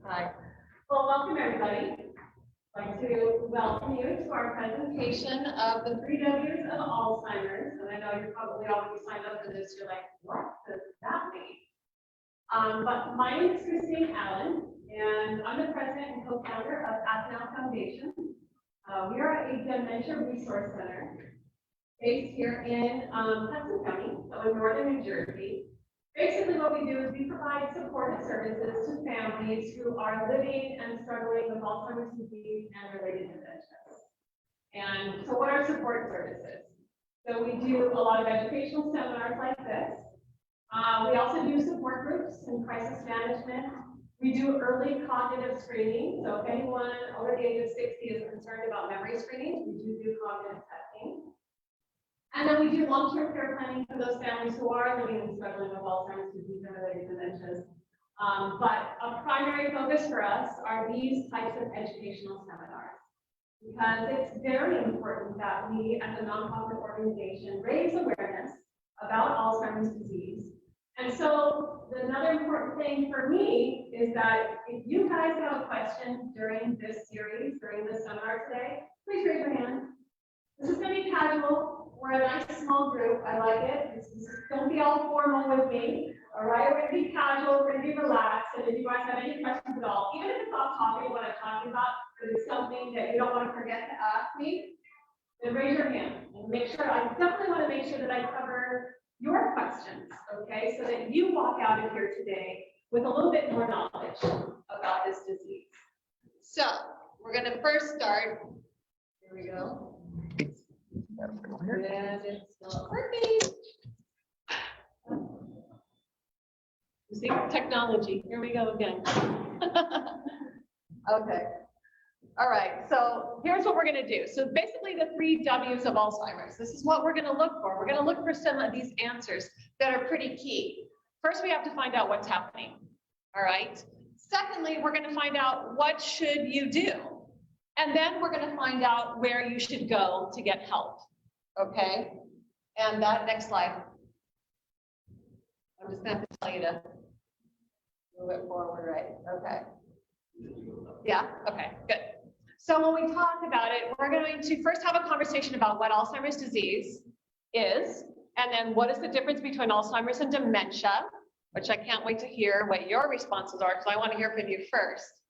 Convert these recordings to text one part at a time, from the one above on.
Hi. Well, welcome everybody. I'd like to welcome you to our presentation of the 3 Ws of Alzheimer's. And I know you're probably already signed up for this. You're like, what does that mean? But my name is Christine Allen, and I'm the president and co-founder of Athnell Foundation. We are a dementia resource center based here in Hudson County, so in northern New Jersey. Basically, what we do is we provide support and services to families who are living and struggling with Alzheimer's disease and related dementias. And so what are support services? So we do a lot of educational seminars like this. We also do support groups and crisis management. We do early cognitive screening. So if anyone over the age of 60 is concerned about memory screening, we do cognitive testing. And then we do long-term care planning for those families who are living and struggling with Alzheimer's disease and related dementias. But a primary focus for us are these types of educational seminars, because it's very important that we, as a nonprofit organization, raise awareness about Alzheimer's disease. And so another important thing for me is that if you guys have a question during this series, during this seminar today, please raise your hand. This is going to be casual. We're a nice small group. I like it. Don't be all formal with me. All right, we're going to be casual. We're going to be relaxed. And if you guys have any questions at all, even if it's off topic what I'm talking about, but it's something that you don't want to forget to ask me, then raise your hand and make sure. I definitely want to make sure that I cover your questions, okay, so that you walk out of here today with a little bit more knowledge about this disease. So we're going to first start. Here we go. And it's not working. You see, technology. Here we go again. Okay. All right. So here's what we're going to do. So basically the 3 Ws of Alzheimer's. This is what we're going to look for. We're going to look for some of these answers that are pretty key. First, we have to find out what's happening. All right. Secondly, we're going to find out what should you do. And then we're going to find out where you should go to get help. Okay, and that next slide. I'm just going to have to tell you to move it forward, right? Okay. Yeah, okay, good. So when we talk about it, we're going to first have a conversation about what Alzheimer's disease is, and then what is the difference between Alzheimer's and dementia, which I can't wait to hear what your responses are, because I want to hear from you first.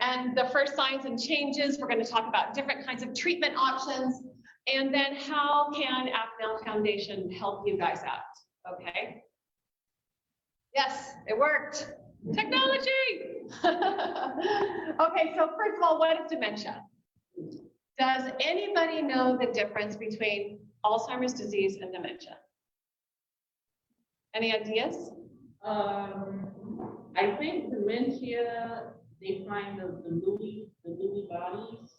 And the first signs and changes, we're going to talk about different kinds of treatment options. And then how can Athnell Foundation help you guys out, okay? Yes, it worked. Technology! Okay, so first of all, what is dementia? Does anybody know the difference between Alzheimer's disease and dementia? Any ideas? I think dementia, they find the Lewy bodies.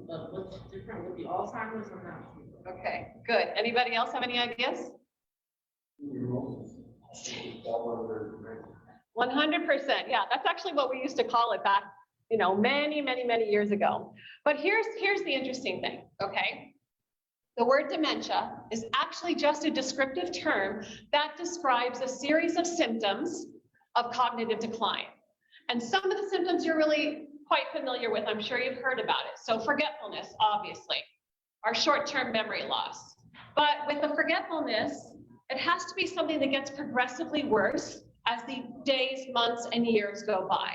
But what's different with the Alzheimer's, I'm not sure. Okay, good. Anybody else have any ideas? 100%. Yeah, that's actually what we used to call it back, many years ago. But here's the interesting thing, okay? The word dementia is actually just a descriptive term that describes a series of symptoms of cognitive decline. And some of the symptoms you're really quite familiar with. I'm sure you've heard about it. So forgetfulness, obviously, our short-term memory loss. But with the forgetfulness, it has to be something that gets progressively worse as the days, months, and years go by.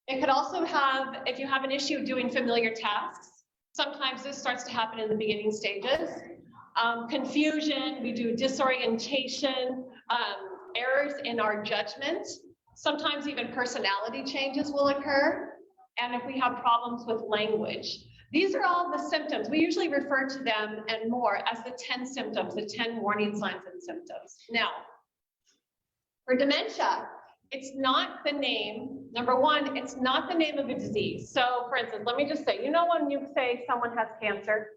It could also have, if you have an issue doing familiar tasks, sometimes this starts to happen in the beginning stages. Confusion, we do disorientation, errors in our judgment. Sometimes even personality changes will occur. And if we have problems with language. These are all the symptoms. We usually refer to them and more as the 10 symptoms, the 10 warning signs and symptoms. Now, for dementia, it's not the name, number one, it's not the name of a disease. So for instance, let me just say, when you say someone has cancer,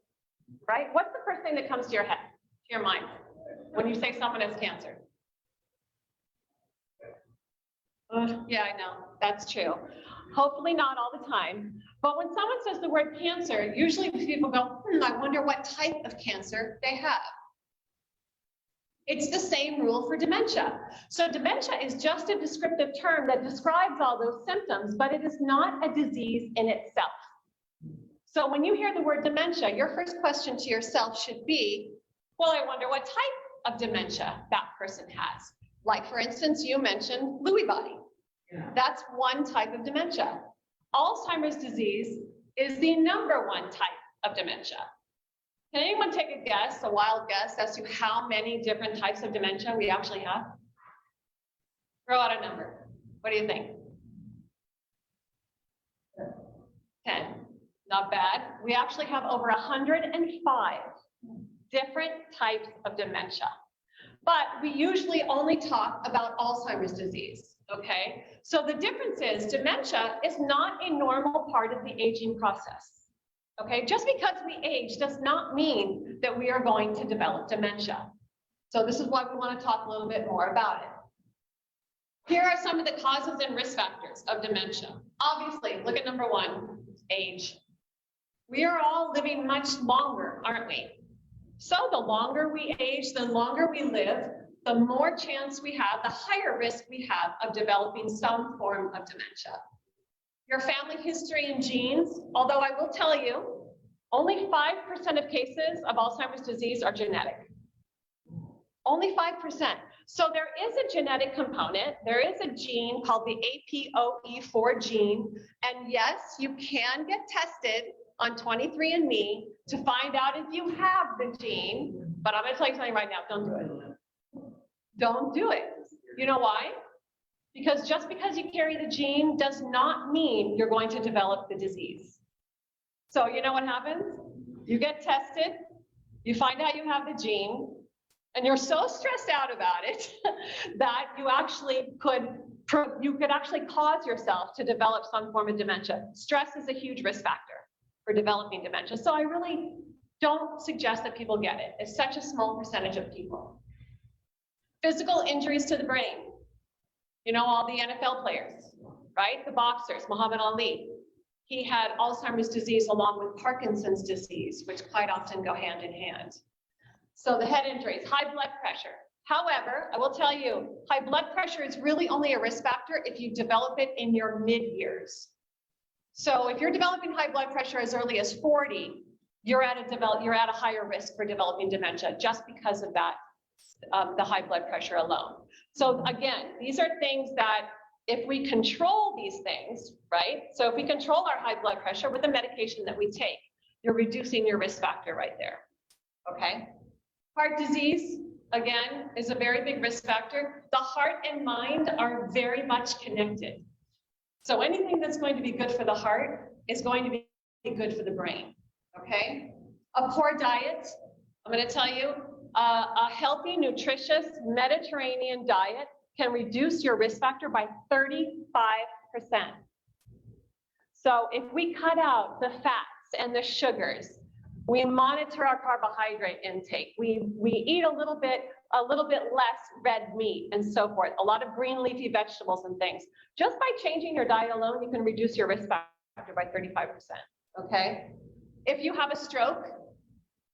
right? What's the first thing that comes to your head, to your mind, when you say someone has cancer? Yeah, I know, that's true. Hopefully not all the time. But when someone says the word cancer, usually people go, I wonder what type of cancer they have. It's the same rule for dementia. So dementia is just a descriptive term that describes all those symptoms, but it is not a disease in itself. So when you hear the word dementia, your first question to yourself should be, well, I wonder what type of dementia that person has. Like, for instance, you mentioned Lewy body. Yeah. That's one type of dementia. Alzheimer's disease is the #1 type of dementia. Can anyone take a guess, a wild guess, as to how many different types of dementia we actually have? Throw out a number. What do you think? 10. Not bad. We actually have over 105 different types of dementia. But we usually only talk about Alzheimer's disease, okay? So the difference is dementia is not a normal part of the aging process. Okay, just because we age does not mean that we are going to develop dementia. So this is why we want to talk a little bit more about it. Here are some of the causes and risk factors of dementia. Obviously, look at #1, age. We are all living much longer, aren't we? So the longer we age, the longer we live, the more chance we have, the higher risk we have of developing some form of dementia. Your family history and genes, although I will tell you, only 5% of cases of Alzheimer's disease are genetic. Only 5%. So there is a genetic component. There is a gene called the APOE4 gene. And yes, you can get tested on 23andMe to find out if you have the gene. But I'm going to tell you something right now, don't do it. Don't do it. You know why? Because just because you carry the gene does not mean you're going to develop the disease. So you know what happens? You get tested, you find out you have the gene, and you're so stressed out about it that you could actually cause yourself to develop some form of dementia. Stress is a huge risk factor for developing dementia. So I really don't suggest that people get it. It's such a small percentage of people. Physical injuries to the brain. You know, all the NFL players, right? The boxers, Muhammad Ali. He had Alzheimer's disease along with Parkinson's disease, which quite often go hand in hand. So the head injuries, high blood pressure. However, I will tell you, high blood pressure is really only a risk factor if you develop it in your mid-years. So if you're developing high blood pressure as early as 40, you're at a higher risk for developing dementia just because of that, the high blood pressure alone. So again, these are things that if we control these things, right? So if we control our high blood pressure with the medication that we take, you're reducing your risk factor right there, okay? Heart disease, again, is a very big risk factor. The heart and mind are very much connected. So anything that's going to be good for the heart is going to be good for the brain, okay? A poor diet, I'm going to tell you, a healthy, nutritious Mediterranean diet can reduce your risk factor by 35%. So if we cut out the fats and the sugars, we monitor our carbohydrate intake, we eat a little bit less red meat and so forth, a lot of green leafy vegetables and things. Just by changing your diet alone, you can reduce your risk factor by 35%, okay? If you have a stroke,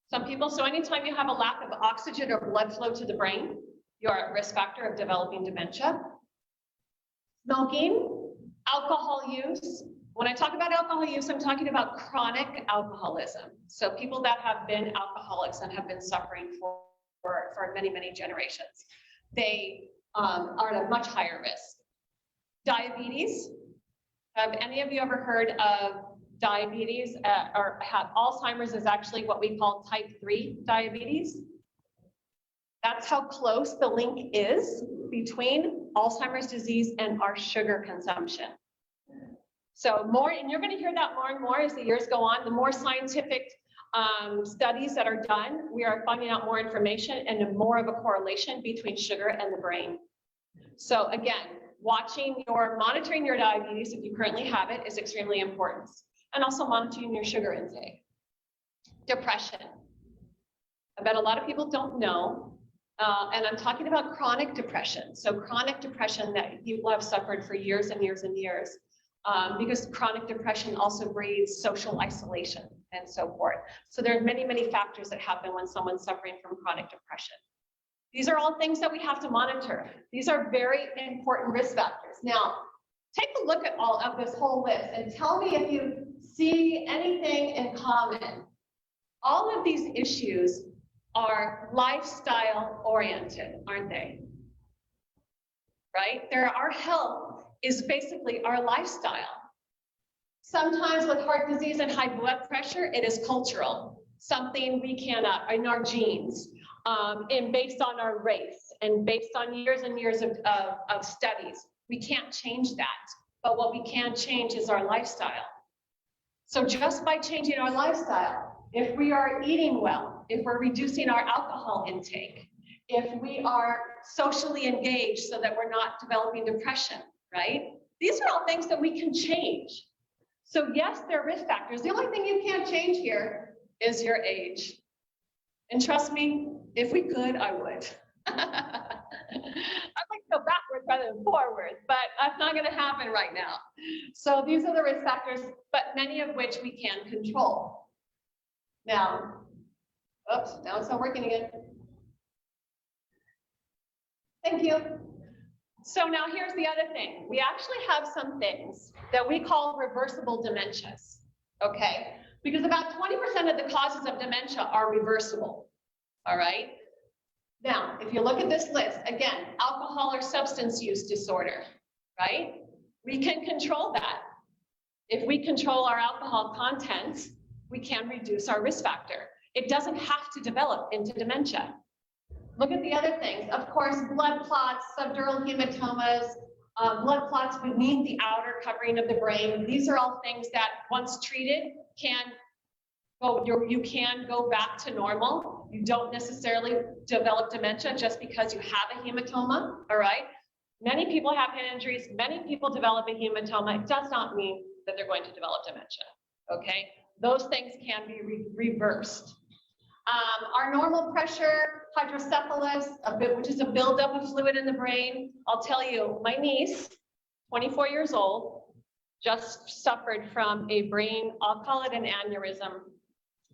some people, so anytime you have a lack of oxygen or blood flow to the brain, you're at risk factor of developing dementia. Smoking, alcohol use. When I talk about alcohol use, I'm talking about chronic alcoholism. So people that have been alcoholics and have been suffering for many, many generations. They are at a much higher risk. Diabetes. Have any of you ever heard of diabetes or have Alzheimer's is actually what we call type 3 diabetes? That's how close the link is between Alzheimer's disease and our sugar consumption. So more, and you're going to hear that more and more as the years go on, the more scientific studies that are done, we are finding out more information and more of a correlation between sugar and the brain. So again, monitoring your diabetes, if you currently have it, is extremely important. And also monitoring your sugar intake. Depression. I bet a lot of people don't know, and I'm talking about chronic depression. So chronic depression that people have suffered for years and years and years, because chronic depression also breeds social isolation and so forth. So there are many, many factors that happen when someone's suffering from chronic depression. These are all things that we have to monitor. These are very important risk factors. Now, take a look at all of this whole list and tell me if you see anything in common. All of these issues are lifestyle oriented, aren't they? Right? Our health is basically our lifestyle. Sometimes with heart disease and high blood pressure, it is cultural, something we cannot, in our genes, and based on our race, and based on years and years of studies. We can't change that, but what we can change is our lifestyle. So just by changing our lifestyle, if we are eating well, if we're reducing our alcohol intake, if we are socially engaged so that we're not developing depression, right? These are all things that we can change. So yes, there are risk factors. The only thing you can't change here is your age. And trust me, if we could, I would. I'd like to go backwards rather than forwards, but that's not going to happen right now. So these are the risk factors, but many of which we can control. Now, oops, now it's not working again. Thank you. So now here's the other thing. We actually have some things that we call reversible dementias, okay? Because about 20% of the causes of dementia are reversible, all right? Now, if you look at this list, again, alcohol or substance use disorder, right? We can control that. If we control our alcohol content, we can reduce our risk factor. It doesn't have to develop into dementia. Look at the other things. Of course, blood clots, subdural hematomas, blood clots beneath the outer covering of the brain. These are all things that once treated you can go back to normal. You don't necessarily develop dementia just because you have a hematoma, all right? Many people have head injuries. Many people develop a hematoma. It does not mean that they're going to develop dementia, okay? Those things can be reversed. Our normal pressure, hydrocephalus, which is a buildup of fluid in the brain. I'll tell you, my niece, 24 years old, just suffered from a brain, I'll call it an aneurysm.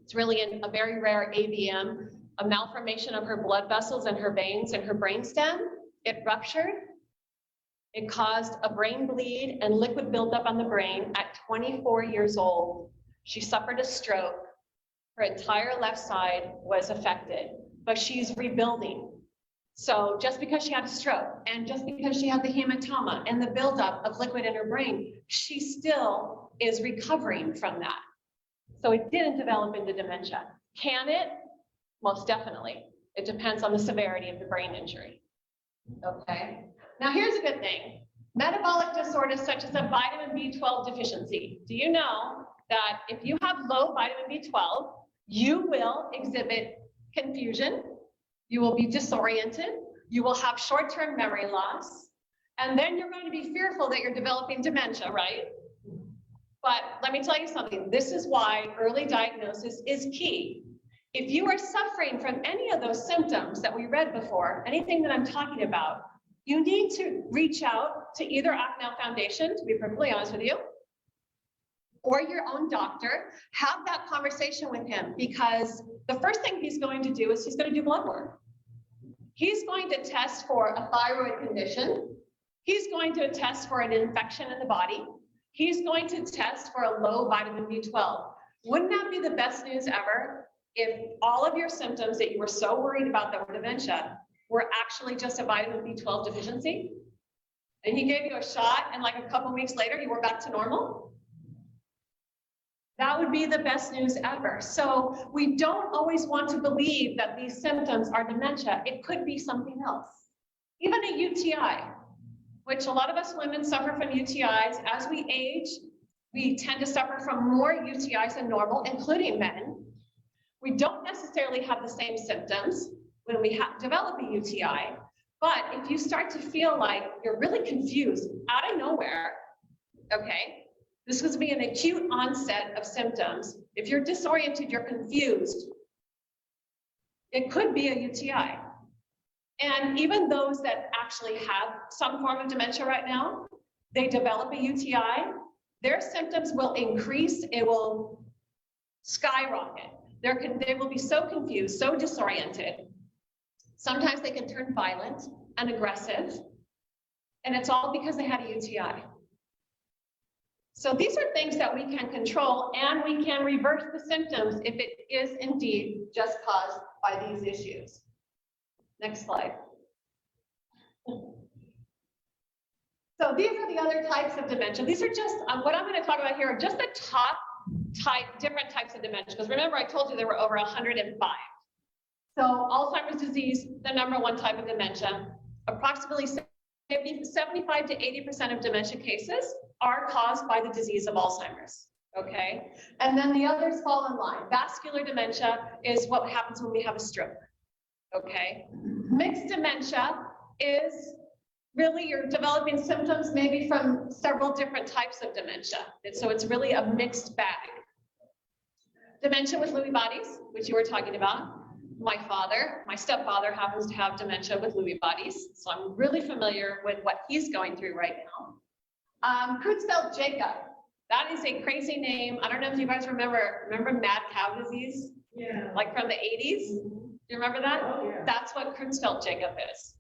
It's really a very rare AVM, a malformation of her blood vessels and her veins and her brainstem. It ruptured. It caused a brain bleed and liquid buildup on the brain at 24 years old. She suffered a stroke. Her entire left side was affected, but she's rebuilding. So just because she had a stroke and just because she had the hematoma and the buildup of liquid in her brain, she still is recovering from that. So it didn't develop into dementia. Can it? Most definitely. It depends on the severity of the brain injury. Okay. Now here's a good thing. Metabolic disorders such as a vitamin B12 deficiency. Do you know that if you have low vitamin B12, you will exhibit confusion, you will be disoriented, you will have short-term memory loss, and then you're going to be fearful that you're developing dementia, right? But let me tell you something, this is why early diagnosis is key. If you are suffering from any of those symptoms that we read before, anything that I'm talking about, you need to reach out to either Acknow Foundation, to be perfectly honest with you, or your own doctor. Have that conversation with him, because the first thing he's going to do is he's going to do blood work. He's going to test for a thyroid condition. He's going to test for an infection in the body. He's going to test for a low vitamin B12. Wouldn't that be the best news ever if all of your symptoms that you were so worried about that were dementia were actually just a vitamin B12 deficiency? And he gave you a shot and like a couple weeks later you were back to normal? That would be the best news ever. So we don't always want to believe that these symptoms are dementia. It could be something else. Even a UTI, which a lot of us women suffer from UTIs. As we age, we tend to suffer from more UTIs than normal, including men. We don't necessarily have the same symptoms when we develop a UTI, but if you start to feel like you're really confused out of nowhere, okay, this could be an acute onset of symptoms. If you're disoriented, you're confused, it could be a UTI. And even those that actually have some form of dementia right now, they develop a UTI, their symptoms will increase, it will skyrocket. They will be so confused, so disoriented. Sometimes they can turn violent and aggressive, and it's all because they had a UTI. So these are things that we can control, and we can reverse the symptoms if it is indeed just caused by these issues. Next slide. So these are the other types of dementia. These are just, what I'm going to talk about here are just the top different types of dementia. Because remember, I told you there were over 105. So Alzheimer's disease, the #1 type of dementia, approximately 75 to 80% of dementia cases are caused by the disease of Alzheimer's, okay? And then the others fall in line. Vascular dementia is what happens when we have a stroke, okay? Mixed dementia is really you're developing symptoms maybe from several different types of dementia. And so it's really a mixed bag. Dementia with Lewy bodies, which you were talking about. My stepfather happens to have dementia with Lewy bodies, so I'm really familiar with what he's going through right now. Creutzfeldt-Jakob, that is a crazy name. I don't know if you guys remember mad cow disease? Yeah. Like from the 80s? Do you remember that? Oh, yeah. That's what Creutzfeldt-Jakob is,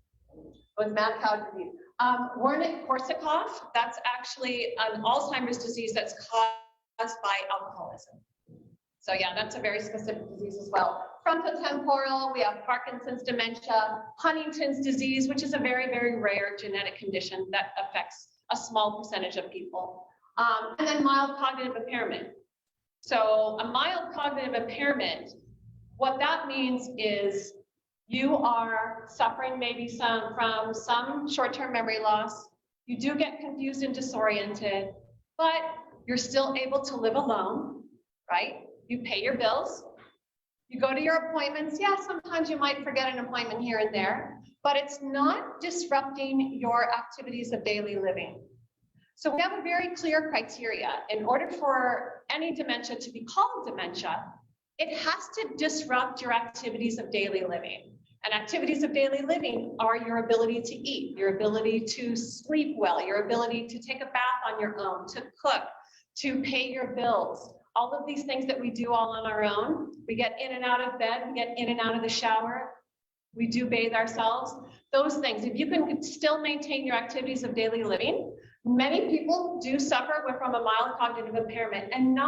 with mad cow disease. Wernicke-Korsakoff, that's actually an Alzheimer's disease that's caused by alcoholism. So yeah, that's a very specific disease as well. Frontotemporal, we have Parkinson's dementia, Huntington's disease, which is a very, very rare genetic condition that affects a small percentage of people. And then mild cognitive impairment. So a mild cognitive impairment, what that means is you are suffering maybe from some short-term memory loss. You do get confused and disoriented, but you're still able to live alone, right? You pay your bills. You go to your appointments. Yeah, sometimes you might forget an appointment here and there, but it's not disrupting your activities of daily living. So we have a very clear criteria. In order for any dementia to be called dementia, it has to disrupt your activities of daily living. And activities of daily living are your ability to eat, your ability to sleep well, your ability to take a bath on your own, to cook, to pay your bills. All of these things that we do all on our own. We get in and out of bed, we get in and out of the shower, we do bathe ourselves. Those things, if you can still maintain your activities of daily living, many people do suffer from a mild cognitive impairment, and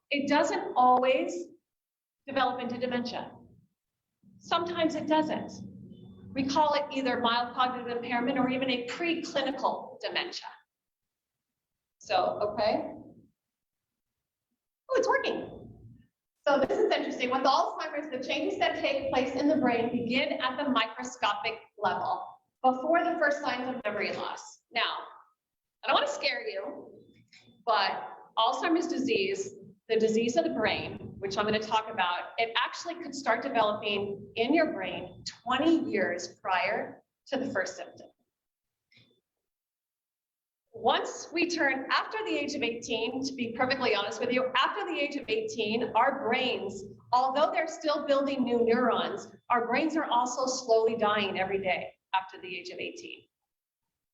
it doesn't always develop into dementia. Sometimes it doesn't. We call it either mild cognitive impairment or even a preclinical dementia. So, okay. Oh, it's working. So this is interesting. With Alzheimer's, the changes that take place in the brain begin at the microscopic level before the first signs of memory loss. Now, I don't want to scare you, but Alzheimer's disease, the disease of the brain, which I'm going to talk about, it actually could start developing in your brain 20 years prior to the first symptom. Once we turn after the age of 18, to be perfectly honest with you, after the age of 18, our brains, although they're still building new neurons, our brains are also slowly dying every day after the age of 18.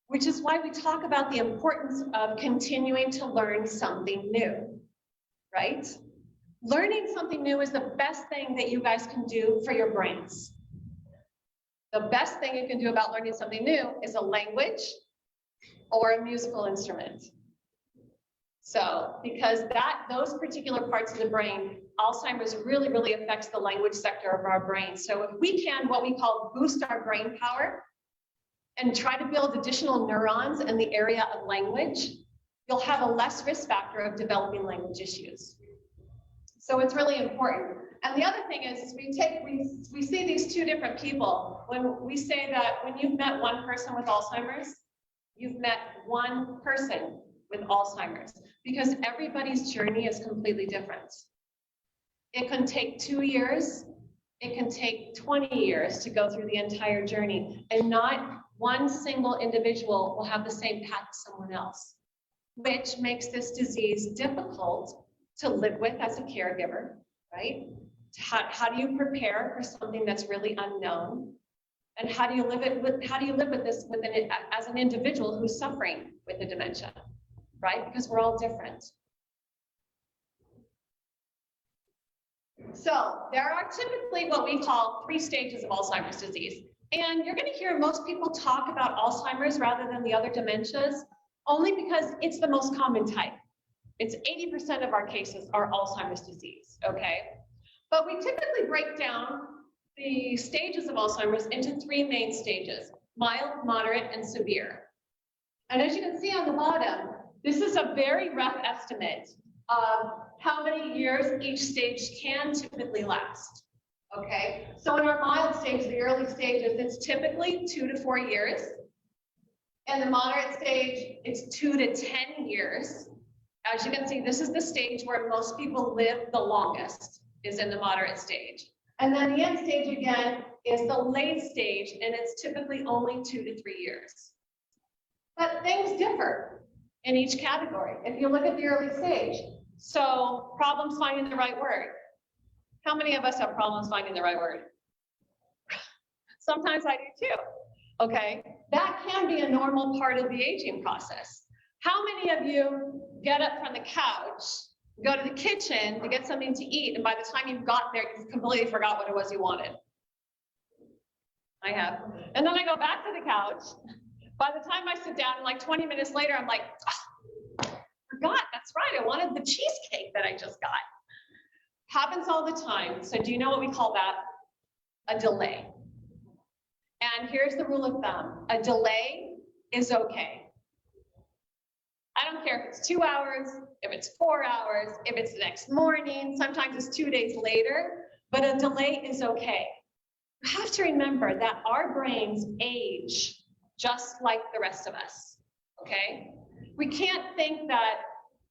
Which is why we talk about the importance of continuing to learn something new, right? Learning something new is the best thing that you guys can do for your brains. The best thing you can do about learning something new is a language or a musical instrument. So, because those particular parts of the brain, Alzheimer's really, really affects the language sector of our brain. So if we can, what we call boost our brain power and try to build additional neurons in the area of language, you'll have a less risk factor of developing language issues. So it's really important. And the other thing is we see these two different people. When we say that when you've met one person with Alzheimer's, you've met one person with Alzheimer's, because everybody's journey is completely different. It can take 2 years, it can take 20 years to go through the entire journey, and not one single individual will have the same path as someone else, which makes this disease difficult to live with as a caregiver, right? How do you prepare for something that's really unknown? And how do you live with this as an individual who's suffering with the dementia, right? Because we're all different. So there are typically what we call 3 stages of Alzheimer's disease. And you're going to hear most people talk about Alzheimer's rather than the other dementias, only because it's the most common type. It's 80% of our cases are Alzheimer's disease, okay? But we typically break down the stages of Alzheimer's into 3 main stages: mild, moderate, and severe. And as you can see on the bottom, this is a very rough estimate of how many years each stage can typically last. Okay, so in our mild stage, the early stages, it's typically 2 to 4 years. In the moderate stage, it's 2 to 10 years. As you can see, this is the stage where most people live the longest, is in the moderate stage. And then the end stage again is the late stage, and it's typically only 2 to 3 years. But things differ in each category. If you look at the early stage, so problems finding the right word. How many of us have problems finding the right word? Sometimes I do too, okay? That can be a normal part of the aging process. How many of you get up from the couch, go to the kitchen to get something to eat, and by the time you got there, you completely forgot what it was you wanted? I have. And then I go back to the couch. By the time I sit down, like 20 minutes later, I'm like, oh, forgot, that's right, I wanted the cheesecake that I just got. Happens all the time. So do you know what we call that? A delay. And here's the rule of thumb. A delay is okay. I don't care if it's 2 hours, if it's 4 hours, if it's the next morning, sometimes it's 2 days later, but a delay is okay. You have to remember that our brains age just like the rest of us, okay? We can't think that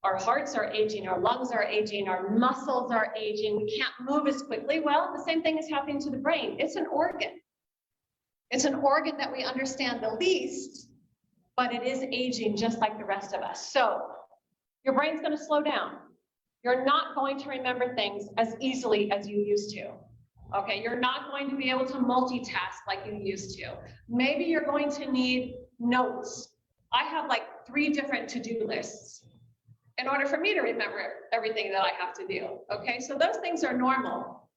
our hearts are aging, our lungs are aging, our muscles are aging, we can't move as quickly. Well, the same thing is happening to the brain. It's an organ. It's an organ that we understand the least, but it is aging just like the rest of us. So your brain's going to slow down. You're not going to remember things as easily as you used to. Okay, you're not going to be able to multitask like you used to. Maybe you're going to need notes. I have like 3 different to-do lists in order for me to remember everything that I have to do. Okay, so those things are normal.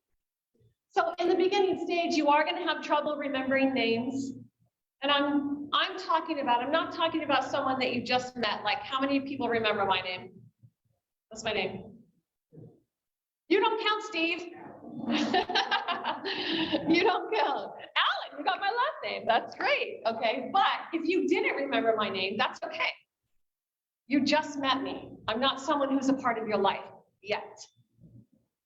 So in the beginning stage, you are going to have trouble remembering names. And I'm not talking about someone that you just met. Like, how many people remember my name? What's my name? You don't count, Steve. You don't count. Alan, you got my last name. That's great. Okay, but if you didn't remember my name, that's okay. You just met me. I'm not someone who's a part of your life yet.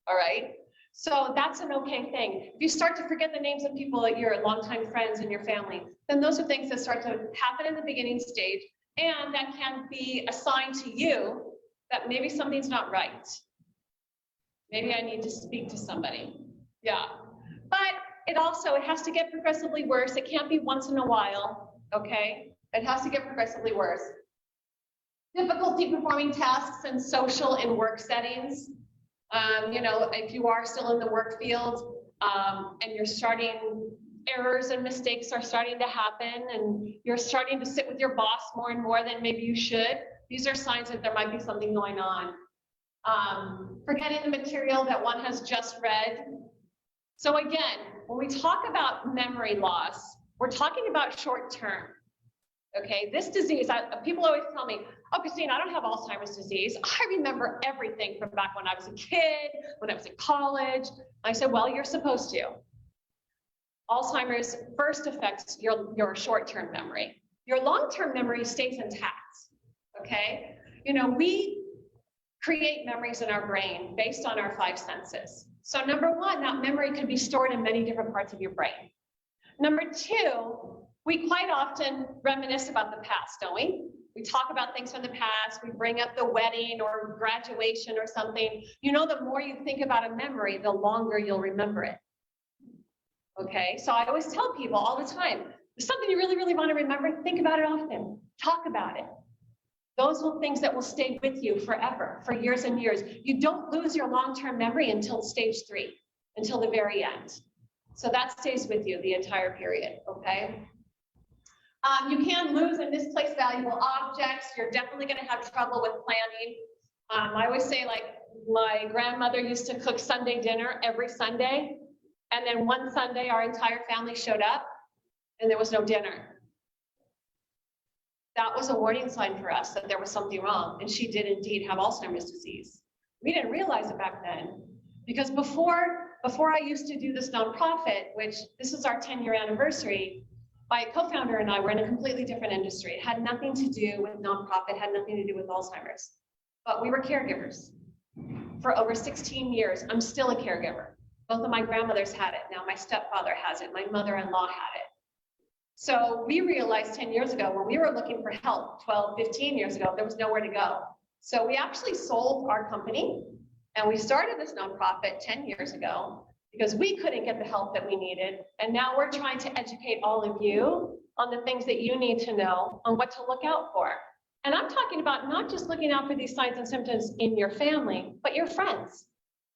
All right? So that's an okay thing. If you start to forget the names of people that your longtime friends and your family, then those are things that start to happen in the beginning stage, and that can be a sign to you that maybe something's not right. Maybe I need to speak to somebody. Yeah. But it has to get progressively worse. It can't be once in a while, okay? It has to get progressively worse. Difficulty performing tasks in social and work settings. You know, if you are still in the work field and errors and mistakes are starting to happen, and you're starting to sit with your boss more and more than maybe you should, these are signs that there might be something going on. Forgetting the material that one has just read. So again, when we talk about memory loss, we're talking about short term. Okay, this disease, people always tell me, oh, Christine, I don't have Alzheimer's disease. I remember everything from back when I was a kid, when I was in college. I said, well, you're supposed to. Alzheimer's first affects your short-term memory. Your long-term memory stays intact, okay? You know, we create memories in our brain based on our 5 senses. So number 1, that memory could be stored in many different parts of your brain. Number 2, we quite often reminisce about the past, don't we? We talk about things from the past, we bring up the wedding or graduation or something. You know, the more you think about a memory, the longer you'll remember it. Okay, so I always tell people all the time, there's something you really, really want to remember, think about it often, talk about it. Those are things that will stay with you forever, for years and years. You don't lose your long-term memory until stage 3, until the very end. So that stays with you the entire period, okay? You can lose and misplace valuable objects. You're definitely going to have trouble with planning. I always say, like, my grandmother used to cook Sunday dinner every Sunday. And then one Sunday, our entire family showed up. and there was no dinner. That was a warning sign for us that there was something wrong, and she did indeed have Alzheimer's disease. We didn't realize it back then, because before I used to do this nonprofit, which this is our 10-year anniversary, my co-founder and I were in a completely different industry. It had nothing to do with nonprofit, had nothing to do with Alzheimer's, but we were caregivers for over 16 years. I'm still a caregiver. Both of my grandmothers had it. Now my stepfather has it. My mother-in-law had it. So we realized 10 years ago when we were looking for help, 12, 15 years ago, there was nowhere to go. So we actually sold our company and we started this nonprofit 10 years ago because we couldn't get the help that we needed. And now we're trying to educate all of you on the things that you need to know on what to look out for. And I'm talking about not just looking out for these signs and symptoms in your family, but your friends.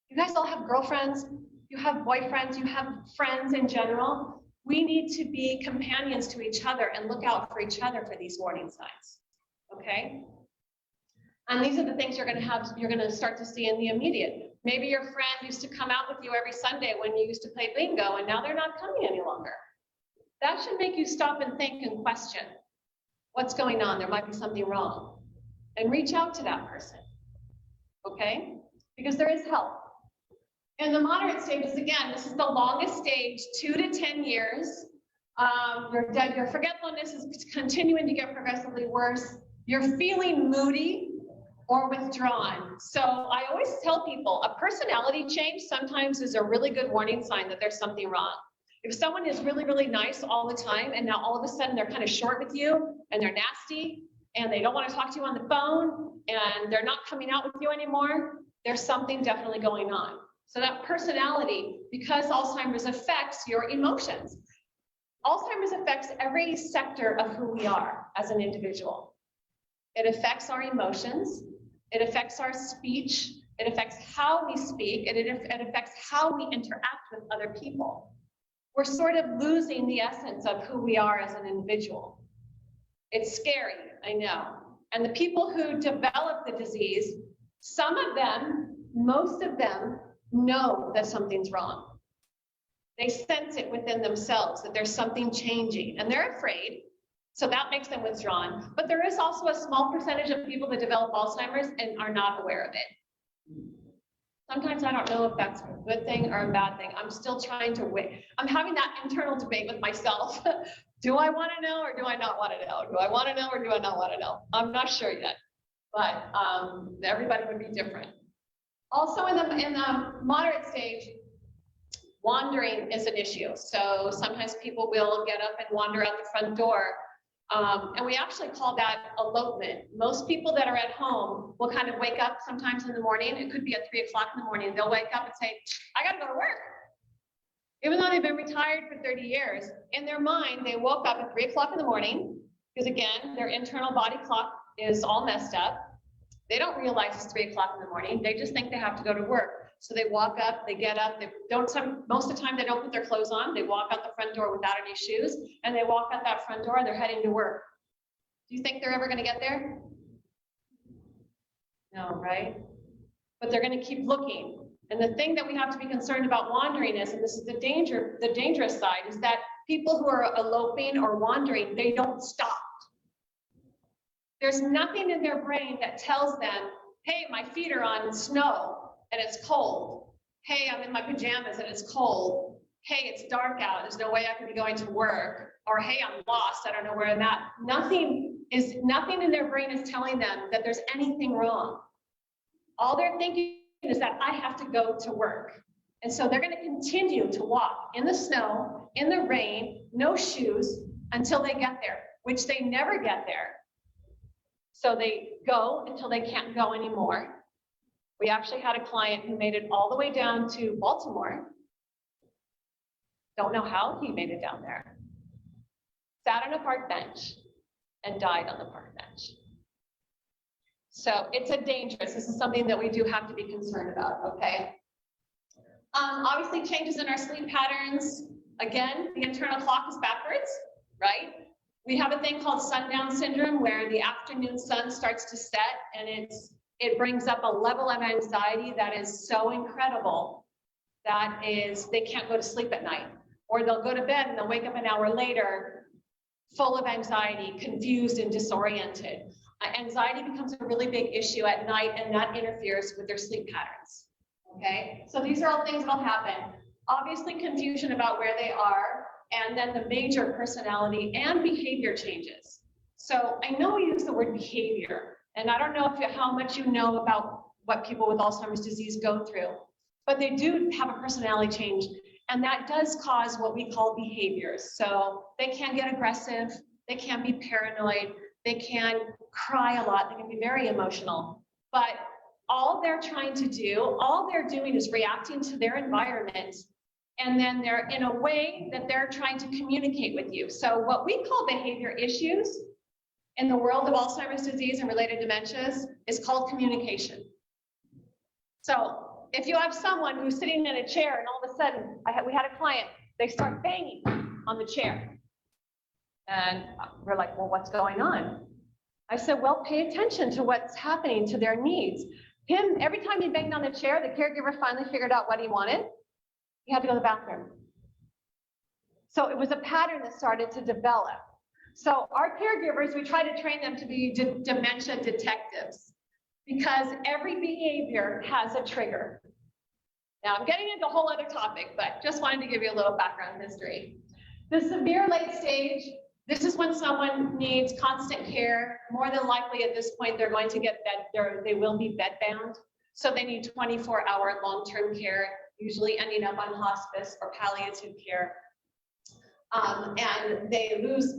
You guys all have girlfriends, you have boyfriends, you have friends in general. We need to be companions to each other and look out for each other for these warning signs, okay? And these are the things you're gonna start to see in the immediate. Maybe your friend used to come out with you every Sunday when you used to play bingo, and now they're not coming any longer. That should make you stop and think and question what's going on. There might be something wrong, and reach out to that person, okay? Because there is help. In the moderate stages, again, this is the longest stage, 2 to 10 years. Your forgetfulness is continuing to get progressively worse. You're feeling moody or withdrawn. So I always tell people a personality change sometimes is a really good warning sign that there's something wrong. If someone is really, really nice all the time and now all of a sudden they're kind of short with you and they're nasty and they don't want to talk to you on the phone and they're not coming out with you anymore, there's something definitely going on. So that personality, because Alzheimer's affects your emotions. Alzheimer's affects every sector of who we are as an individual. It affects our emotions, it affects our speech, it affects how we speak, and it affects how we interact with other people. We're sort of losing the essence of who we are as an individual. It's scary, I know. And the people who develop the disease, some of them, most of them, know that something's wrong. They sense it within themselves that there's something changing and they're afraid. So that makes them withdrawn. But there is also a small percentage of people that develop Alzheimer's and are not aware of it. Sometimes I don't know if that's a good thing or a bad thing. I'm still trying to wait. I'm having that internal debate with myself. Do I want to know or do I not want to know? Do I want to know or do I not want to know? I'm not sure yet, but everybody would be different. Also in the moderate stage, wandering is an issue. So sometimes people will get up and wander out the front door. And we actually call that elopement. Most people that are at home will kind of wake up sometimes in the morning. It could be at 3 o'clock in the morning. They'll wake up and say, I gotta go to work. Even though they've been retired for 30 years, in their mind, they woke up at 3 o'clock in the morning because again, their internal body clock is all messed up. They don't realize it's 3 o'clock in the morning. They just think they have to go to work. So they walk up, they get up, most of the time they don't put their clothes on. They walk out the front door without any shoes and they walk out that front door and they're heading to work. Do you think they're ever gonna get there? No, right? But they're gonna keep looking. And the thing that we have to be concerned about wandering is, and this is the dangerous side, is that people who are eloping or wandering, they don't stop. There's nothing in their brain that tells them, hey, my feet are on snow and it's cold. Hey, I'm in my pajamas and it's cold. Hey, it's dark out. There's no way I could be going to work. Or hey, I'm lost. I don't know where I'm at. Nothing in their brain is telling them that there's anything wrong. All they're thinking is that I have to go to work. And so they're going to continue to walk in the snow, in the rain, no shoes until they get there, which they never get there. So they go until they can't go anymore. We actually had a client who made it all the way down to Baltimore. Don't know how he made it down there. Sat on a park bench and died on the park bench. So it's this is something that we do have to be concerned about, okay? Obviously changes in our sleep patterns. Again, the internal clock is backwards, right? We have a thing called sundown syndrome where the afternoon sun starts to set and it brings up a level of anxiety that is so incredible that they can't go to sleep at night. Or they'll go to bed and they'll wake up an hour later, full of anxiety, confused and disoriented. Anxiety becomes a really big issue at night, and that interferes with their sleep patterns. Okay, so these are all things that'll happen. Obviously, confusion about where they are, and then the major personality and behavior changes. So I know we use the word behavior, and I don't know how much you know about what people with Alzheimer's disease go through, but they do have a personality change, and that does cause what we call behaviors. So they can get aggressive, they can be paranoid, they can cry a lot, they can be very emotional, but all they're trying to do, all they're doing is reacting to their environment, and then they're in a way that they're trying to communicate with you. So what we call behavior issues in the world of Alzheimer's disease and related dementias is called communication. So if you have someone who's sitting in a chair and all of a sudden, we had a client, they start banging on the chair. And we're like, well, what's going on? I said, well, pay attention to what's happening to their needs. Every time he banged on the chair, the caregiver finally figured out what he wanted. He had to go to the bathroom. So it was a pattern that started to develop. So our caregivers, we try to train them to be dementia detectives, because every behavior has a trigger. Now I'm getting into a whole other topic, but just wanted to give you a little background history. The severe late stage, this is when someone needs constant care. More than likely at this point, they're going to get they will be bedbound. So they need 24-hour long-term care, usually ending up on hospice or palliative care. And they lose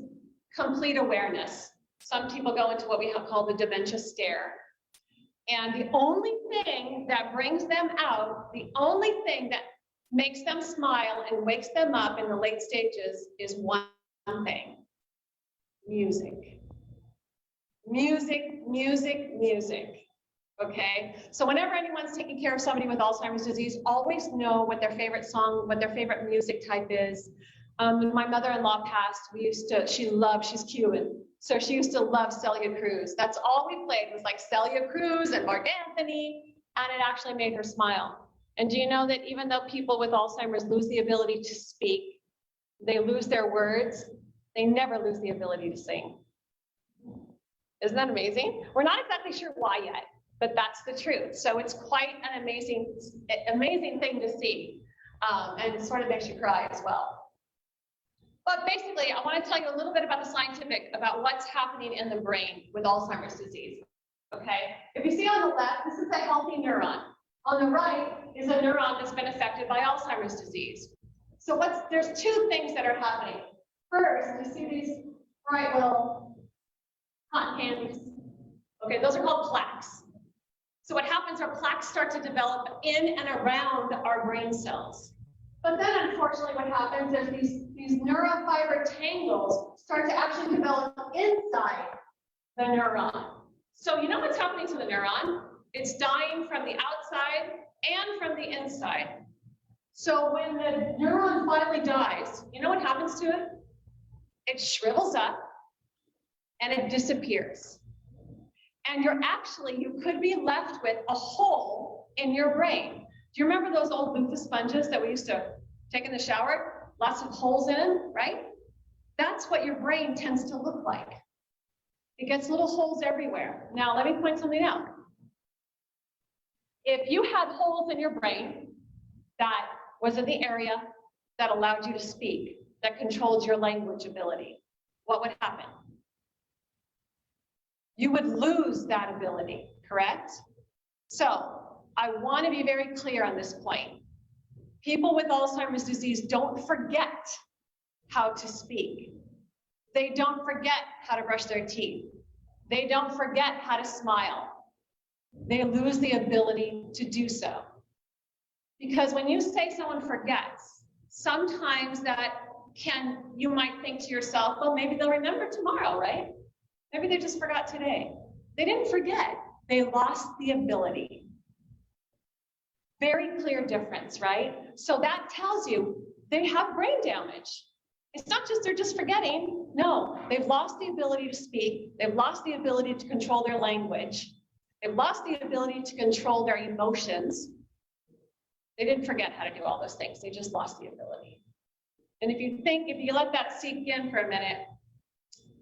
complete awareness. Some people go into what we have called the dementia stare. And the only thing that brings them out, the only thing that makes them smile and wakes them up in the late stages is one thing: music. Music, music, music. Okay, so whenever anyone's taking care of somebody with Alzheimer's disease, always know what their favorite song, what their favorite music type is. When my mother-in-law passed, she's Cuban, so she used to love Celia Cruz. That's all we played was like Celia Cruz and Mark Anthony, and it actually made her smile. And do you know that even though people with Alzheimer's lose the ability to speak, they lose their words, they never lose the ability to sing. Isn't that amazing? We're not exactly sure why yet, but that's the truth. So it's quite an amazing thing to see. And it sort of makes you cry as well. But basically, I want to tell you a little bit about the scientific, about what's happening in the brain with Alzheimer's disease. Okay, if you see on the left, this is a healthy neuron. On the right is a neuron that's been affected by Alzheimer's disease. So there's two things that are happening. First, you see these bright little cotton candies. Okay, those are called plaques. So what happens are plaques start to develop in and around our brain cells. But then unfortunately what happens is these neurofiber tangles start to actually develop inside the neuron. So you know what's happening to the neuron? It's dying from the outside and from the inside. So when the neuron finally dies, you know what happens to it? It shrivels up and it disappears. And you could be left with a hole in your brain. Do you remember those old loofah sponges that we used to take in the shower? Lots of holes in them, right? That's what your brain tends to look like. It gets little holes everywhere. Now, let me point something out. If you had holes in your brain that was in the area that allowed you to speak, that controlled your language ability, what would happen? You would lose that ability, correct? So I want to be very clear on this point. People with Alzheimer's disease don't forget how to speak. They don't forget how to brush their teeth. They don't forget how to smile. They lose the ability to do so. Because when you say someone forgets, sometimes you might think to yourself, well, maybe they'll remember tomorrow, right? Maybe they just forgot today. They didn't forget, they lost the ability. Very clear difference, right? So that tells you they have brain damage. It's not just they're just forgetting. No, they've lost the ability to speak. They've lost the ability to control their language. They've lost the ability to control their emotions. They didn't forget how to do all those things. They just lost the ability. And if you let that sink in for a minute,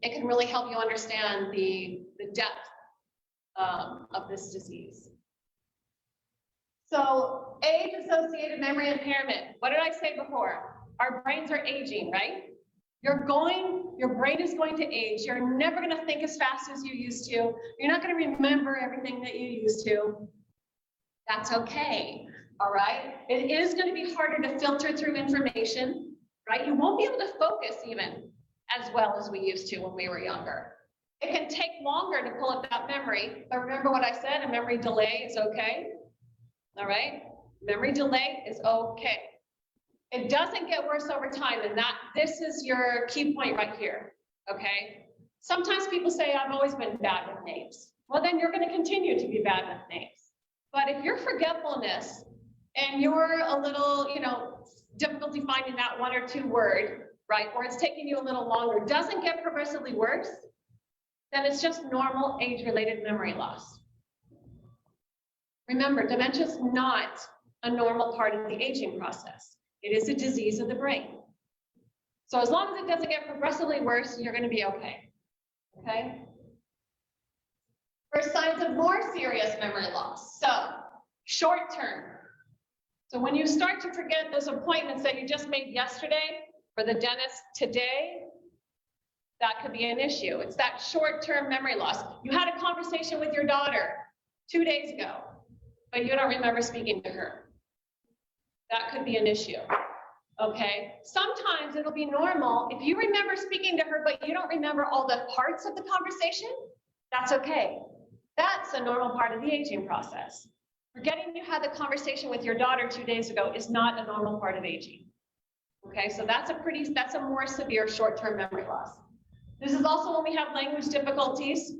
it can really help you understand the depth of this disease. So age-associated memory impairment. What did I say before? Our brains are aging, right? Your brain is going to age. You're never going to think as fast as you used to. You're not going to remember everything that you used to. That's okay, all right? It is going to be harder to filter through information, right? You won't be able to focus even as well as we used to when we were younger. It can take longer to pull up that memory, but remember what I said, a memory delay is okay, all right? Memory delay is okay. It doesn't get worse over time, and this is your key point right here, okay? Sometimes people say, I've always been bad with names. Well, then you're going to continue to be bad with names. But if your forgetfulness and you're a little, difficulty finding that one or two word, right, or it's taking you a little longer, doesn't get progressively worse, then it's just normal age-related memory loss. Remember, dementia is not a normal part of the aging process. It is a disease of the brain. So as long as it doesn't get progressively worse, you're going to be okay. Okay? First signs of more serious memory loss. So, short term. So when you start to forget those appointments that you just made yesterday for the dentist today, that could be an issue. It's that short-term memory loss. You had a conversation with your daughter 2 days ago, but you don't remember speaking to her. That could be an issue, okay? Sometimes it'll be normal. If you remember speaking to her, but you don't remember all the parts of the conversation, that's okay. That's a normal part of the aging process. Forgetting you had the conversation with your daughter 2 days ago is not a normal part of aging. Okay, so that's a more severe short-term memory loss. This is also when we have language difficulties,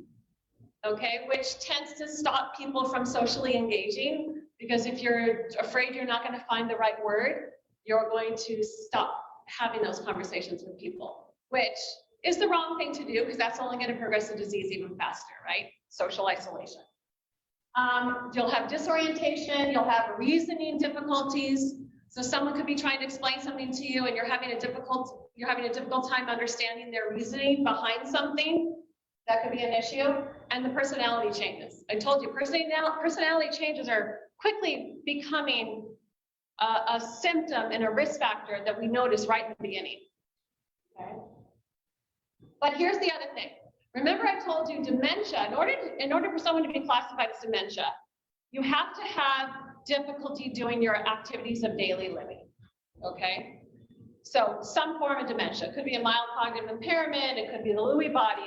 okay, which tends to stop people from socially engaging, because if you're afraid you're not going to find the right word, you're going to stop having those conversations with people, which is the wrong thing to do, because that's only going to progress the disease even faster, right? Social isolation. You'll have disorientation, you'll have reasoning difficulties. So someone could be trying to explain something to you and you're having a difficult time understanding their reasoning behind something. That could be an issue. And the personality changes. I told you, personality changes are quickly becoming a symptom and a risk factor that we notice right in the beginning. Okay. But here's the other thing. Remember I told you dementia, in order for someone to be classified as dementia, you have to have difficulty doing your activities of daily living, okay? So some form of dementia. It could be a mild cognitive impairment, it could be the Lewy body.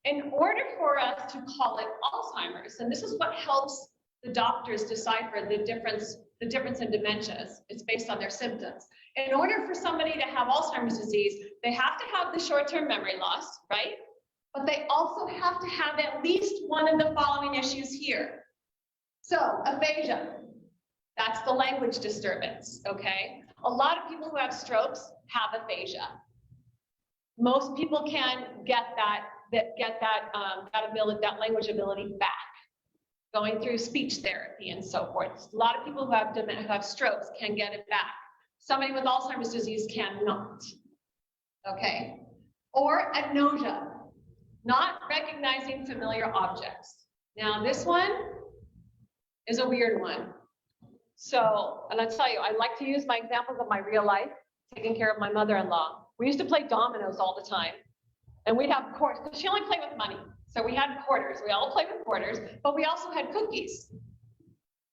In order for us to call it Alzheimer's, and this is what helps the doctors decipher the difference in dementias, it's based on their symptoms. In order for somebody to have Alzheimer's disease, they have to have the short-term memory loss, right? But they also have to have at least one of the following issues here. So, aphasia, that's the language disturbance, okay? A lot of people who have strokes have aphasia. Most people can get that language ability back, going through speech therapy and so forth. A lot of people who have strokes can get it back. Somebody with Alzheimer's disease cannot, okay? Or agnosia. Not recognizing familiar objects. Now this one is a weird one. So, and I'll tell you, I like to use my examples of my real life, taking care of my mother-in-law. We used to play dominoes all the time. And we'd have quarters, because she only played with money. So we had quarters, we all played with quarters, but we also had cookies.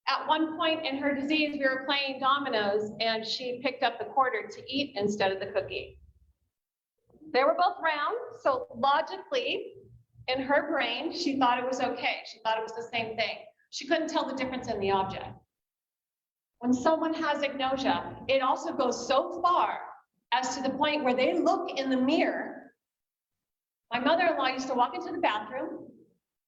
At one point in her disease, we were playing dominoes and she picked up the quarter to eat instead of the cookie. They were both round, so logically, in her brain, she thought it was okay. She thought it was the same thing. She couldn't tell the difference in the object. When someone has agnosia, it also goes so far as to the point where they look in the mirror. My mother-in-law used to walk into the bathroom,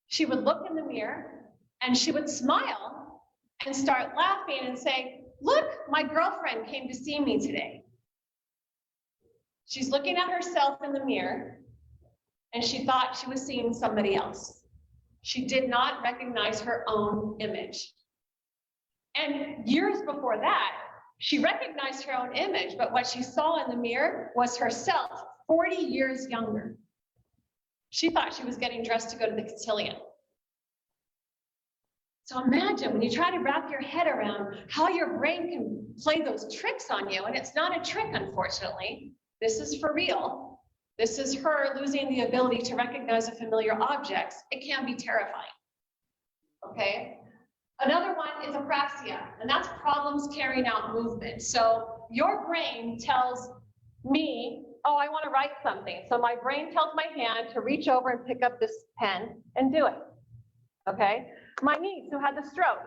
she would look in the mirror, and she would smile and start laughing and say, "Look, my girlfriend came to see me today." She's looking at herself in the mirror, and she thought she was seeing somebody else. She did not recognize her own image. And years before that, She recognized her own image, but what she saw in the mirror was herself 40 years younger. She thought she was getting dressed to go to the cotillion. So imagine when you try to wrap your head around how your brain can play those tricks on you, and it's not a trick, unfortunately. This is for real. This is her losing the ability to recognize familiar objects. It can be terrifying. Okay? Another one is apraxia, and that's problems carrying out movement. So your brain tells me, oh, I want to write something. So my brain tells my hand to reach over and pick up this pen and do it. Okay? My niece who had the stroke,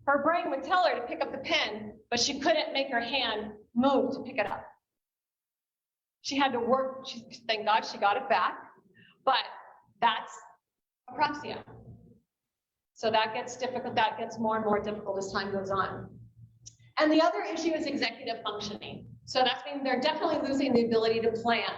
her brain would tell her to pick up the pen, but she couldn't make her hand move to pick it up. She had to work, thank God she got it back, but that's apraxia. So that gets difficult, that gets more and more difficult as time goes on. And the other issue is executive functioning. So that's mean they're definitely losing the ability to plan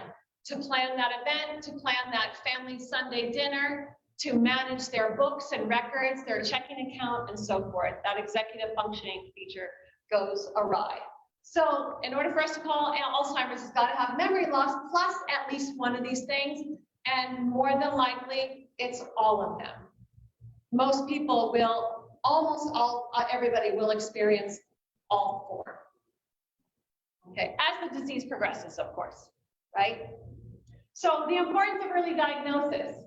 that event, to plan that family Sunday dinner, to manage their books and records, their checking account, and so forth. That executive functioning feature goes awry. So in order for us to call Alzheimer's, it's got to have memory loss plus at least one of these things, and more than likely, it's all of them. Most people will, everybody will experience all four. Okay, as the disease progresses, of course, right? So the importance of early diagnosis.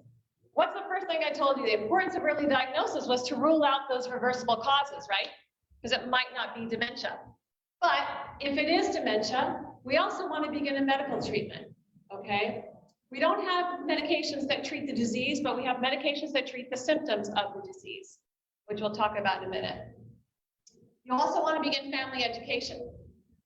What's the first thing I told you? The importance of early diagnosis was to rule out those reversible causes, right? Because it might not be dementia. But if it is dementia, we also want to begin a medical treatment, okay? We don't have medications that treat the disease, but we have medications that treat the symptoms of the disease, which we'll talk about in a minute. You also want to begin family education.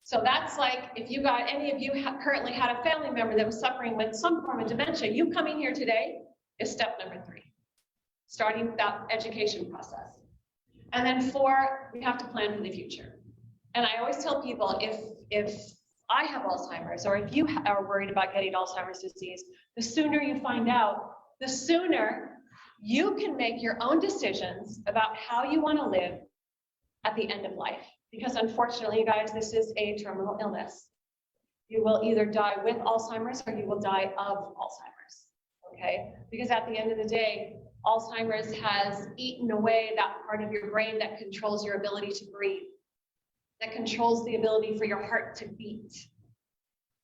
So that's like if you got, any of you currently had a family member that was suffering with some form of dementia, you coming here today is step number 3, starting that education process. And then 4, we have to plan for the future. And I always tell people, if I have Alzheimer's, or if you are worried about getting Alzheimer's disease, the sooner you find out, the sooner you can make your own decisions about how you want to live at the end of life. Because unfortunately, you guys, this is a terminal illness. You will either die with Alzheimer's or you will die of Alzheimer's, okay? Because at the end of the day, Alzheimer's has eaten away that part of your brain that controls your ability to breathe, that controls the ability for your heart to beat.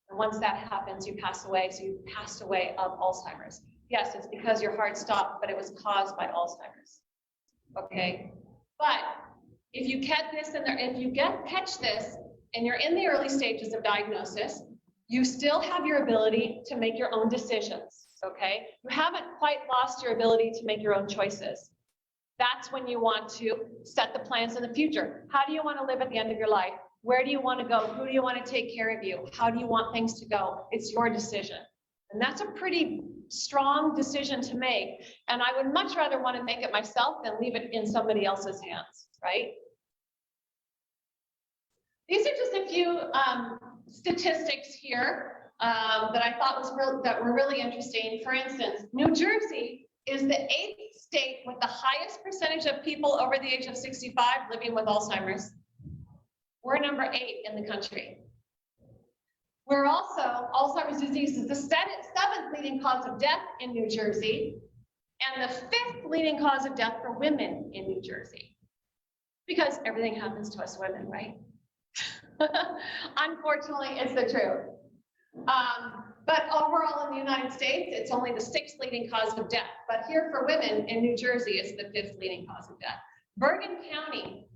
And once that happens, you pass away. So you passed away of Alzheimer's. Yes, it's because your heart stopped, but it was caused by Alzheimer's. Okay, but if you catch this catch this and you're in the early stages of diagnosis, you still have your ability to make your own decisions. Okay, you haven't quite lost your ability to make your own choices. That's when you want to set the plans in the future. How do you want to live at the end of your life? Where do you want to go? Who do you want to take care of you? How do you want things to go? It's your decision. And that's a pretty strong decision to make. And I would much rather want to make it myself than leave it in somebody else's hands, right? These are just a few statistics here that I thought were really interesting. For instance, New Jersey is the 8th state with the highest percentage of people over the age of 65 living with Alzheimer's. We're number 8 in the country. We're also, Alzheimer's disease is the 7th leading cause of death in New Jersey, and the 5th leading cause of death for women in New Jersey. Because everything happens to us women, right? Unfortunately, it's the truth. But overall in the United States, it's only the 6th leading cause of death. But here for women in New Jersey, it's the 5th leading cause of death. Bergen County,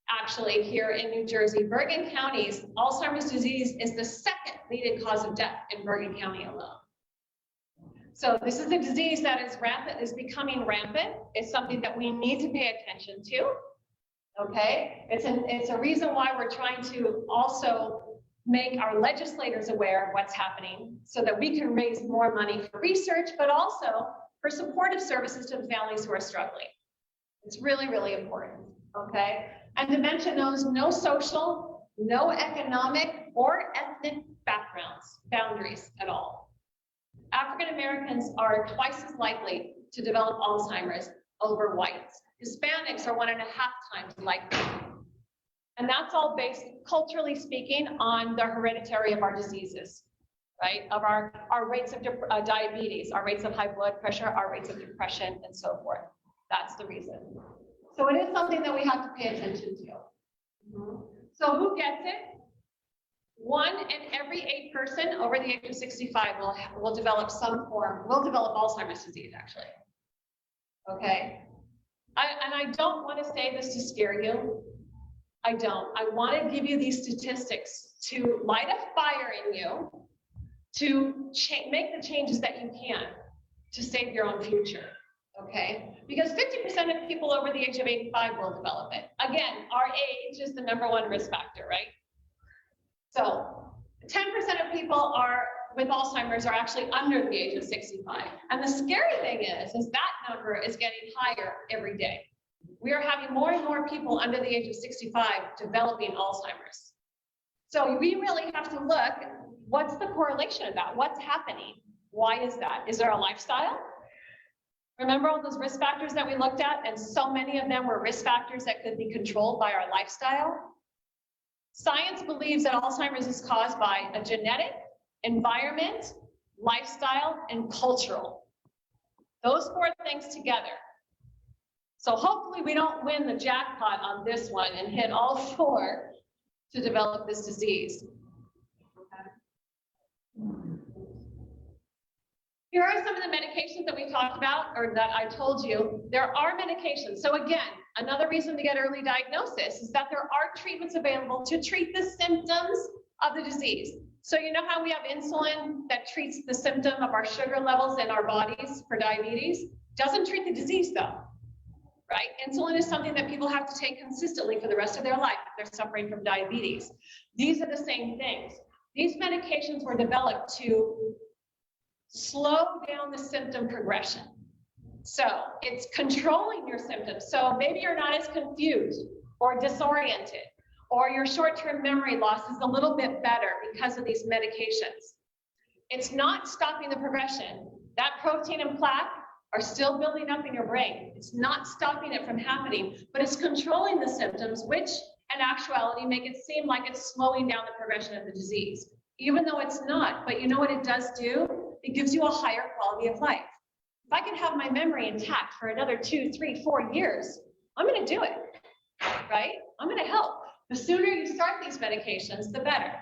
actually here in New Jersey, Bergen County's Alzheimer's disease is the 2nd leading cause of death in Bergen County alone. So this is a disease that is rampant, is becoming rampant. It's something that we need to pay attention to. Okay, it's a reason why we're trying to also make our legislators aware of what's happening so that we can raise more money for research, but also for supportive services to the families who are struggling. It's really, really important, okay? And dementia knows no social, no economic or ethnic boundaries at all. African Americans are twice as likely to develop Alzheimer's over whites. Hispanics are 1.5 times likely. And that's all based, culturally speaking, on the hereditary of our diseases, right? Of our rates of diabetes, our rates of high blood pressure, our rates of depression, and so forth. That's the reason. So it is something that we have to pay attention to. So who gets it? 1 in every 8 person over the age of 65 will develop will develop Alzheimer's disease, actually. Okay? I don't want to say this to scare you. I don't. I want to give you these statistics to light a fire in you, to make the changes that you can to save your own future. Okay? Because 50% of people over the age of 85 will develop it. Again, our age is the #1 risk factor, right? So 10% of people with Alzheimer's are actually under the age of 65. And the scary thing is that number is getting higher every day. We are having more and more people under the age of 65 developing Alzheimer's. So we really have to look, what's the correlation of that? What's happening? Why is that? Is there a lifestyle? Remember all those risk factors that we looked at? And so many of them were risk factors that could be controlled by our lifestyle. Science believes that Alzheimer's is caused by a genetic, environment, lifestyle, and cultural. Those 4 things together. So hopefully we don't win the jackpot on this one and hit all 4 to develop this disease. Here are some of the medications that we talked about, or that I told you. There are medications. So again, another reason to get early diagnosis is that there are treatments available to treat the symptoms of the disease. So you know how we have insulin that treats the symptom of our sugar levels in our bodies for diabetes? Doesn't treat the disease though, right? Insulin is something that people have to take consistently for the rest of their life if they're suffering from diabetes. These are the same things. These medications were developed to slow down the symptom progression. So it's controlling your symptoms. So maybe you're not as confused or disoriented, or your short-term memory loss is a little bit better because of these medications. It's not stopping the progression. That protein and plaque are still building up in your brain. It's not stopping it from happening, but it's controlling the symptoms, which in actuality make it seem like it's slowing down the progression of the disease, even though it's not. But you know what it does do? It gives you a higher quality of life. If I can have my memory intact for another 2, 3, 4 years, I'm going to do it, right? I'm going to help. The sooner you start these medications, the better.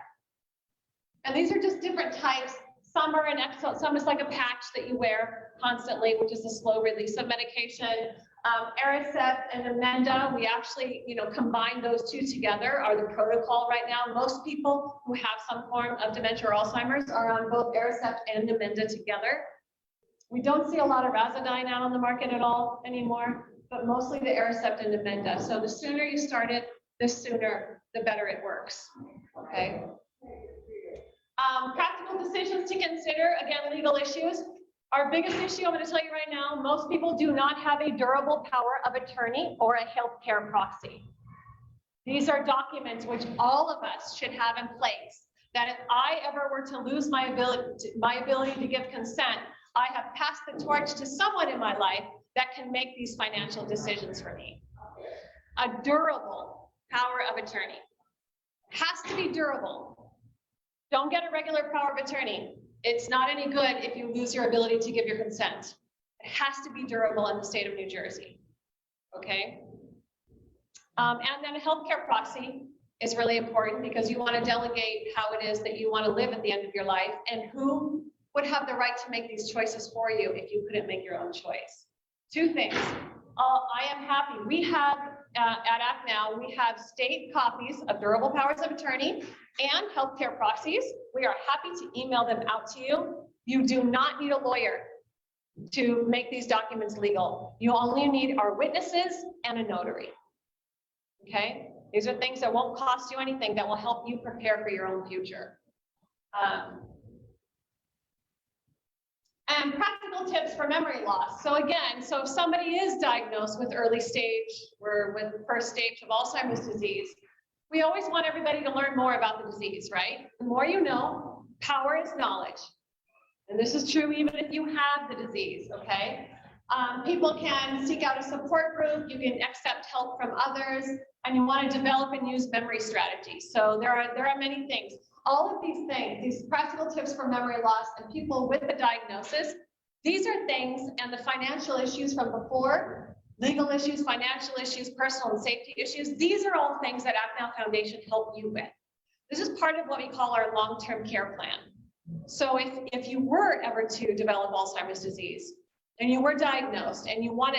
And these are just different types. Some are an exo, some is like a patch that you wear constantly, which is a slow release of medication. Aricept and Namenda, we actually, combine those 2 together, are the protocol right now. Most people who have some form of dementia or Alzheimer's are on both Aricept and Namenda together. We don't see a lot of Razodine out on the market at all anymore, but mostly the Aricept and Namenda. So the sooner you start it, the sooner, the better it works, okay? Practical decisions to consider, again, legal issues. Our biggest issue, I'm going to tell you right now, most people do not have a durable power of attorney or a healthcare proxy. These are documents which all of us should have in place, that if I ever were to lose my ability to give consent, I have passed the torch to someone in my life that can make these financial decisions for me. A durable power of attorney. Has to be durable. Don't get a regular power of attorney. It's not any good if you lose your ability to give your consent. It has to be durable in the state of New Jersey, okay? And then a healthcare proxy is really important because you want to delegate how it is that you want to live at the end of your life, and who would have the right to make these choices for you if you couldn't make your own choice. 2 things. I am happy. We have, at ACT now, we have state copies of durable powers of attorney and healthcare proxies. We are happy to email them out to you. You do not need a lawyer to make these documents legal. You only need our witnesses and a notary. Okay? These are things that won't cost you anything, that will help you prepare for your own future. And practical tips for memory loss. So again, so if somebody is diagnosed with early stage or with first stage of Alzheimer's disease, we always want everybody to learn more about the disease, right? The more you know, power is knowledge. And this is true even if you have the disease, okay? People can seek out a support group. You can accept help from others. and you want to develop and use memory strategies. So there are many things. All of these things, these practical tips for memory loss and people with the diagnosis, these are things, and the financial issues from before, legal issues, financial issues, personal and safety issues, these are all things that Act Now Foundation help you with. This is part of what we call our long-term care plan. So if you were ever to develop Alzheimer's disease, and you were diagnosed, and you want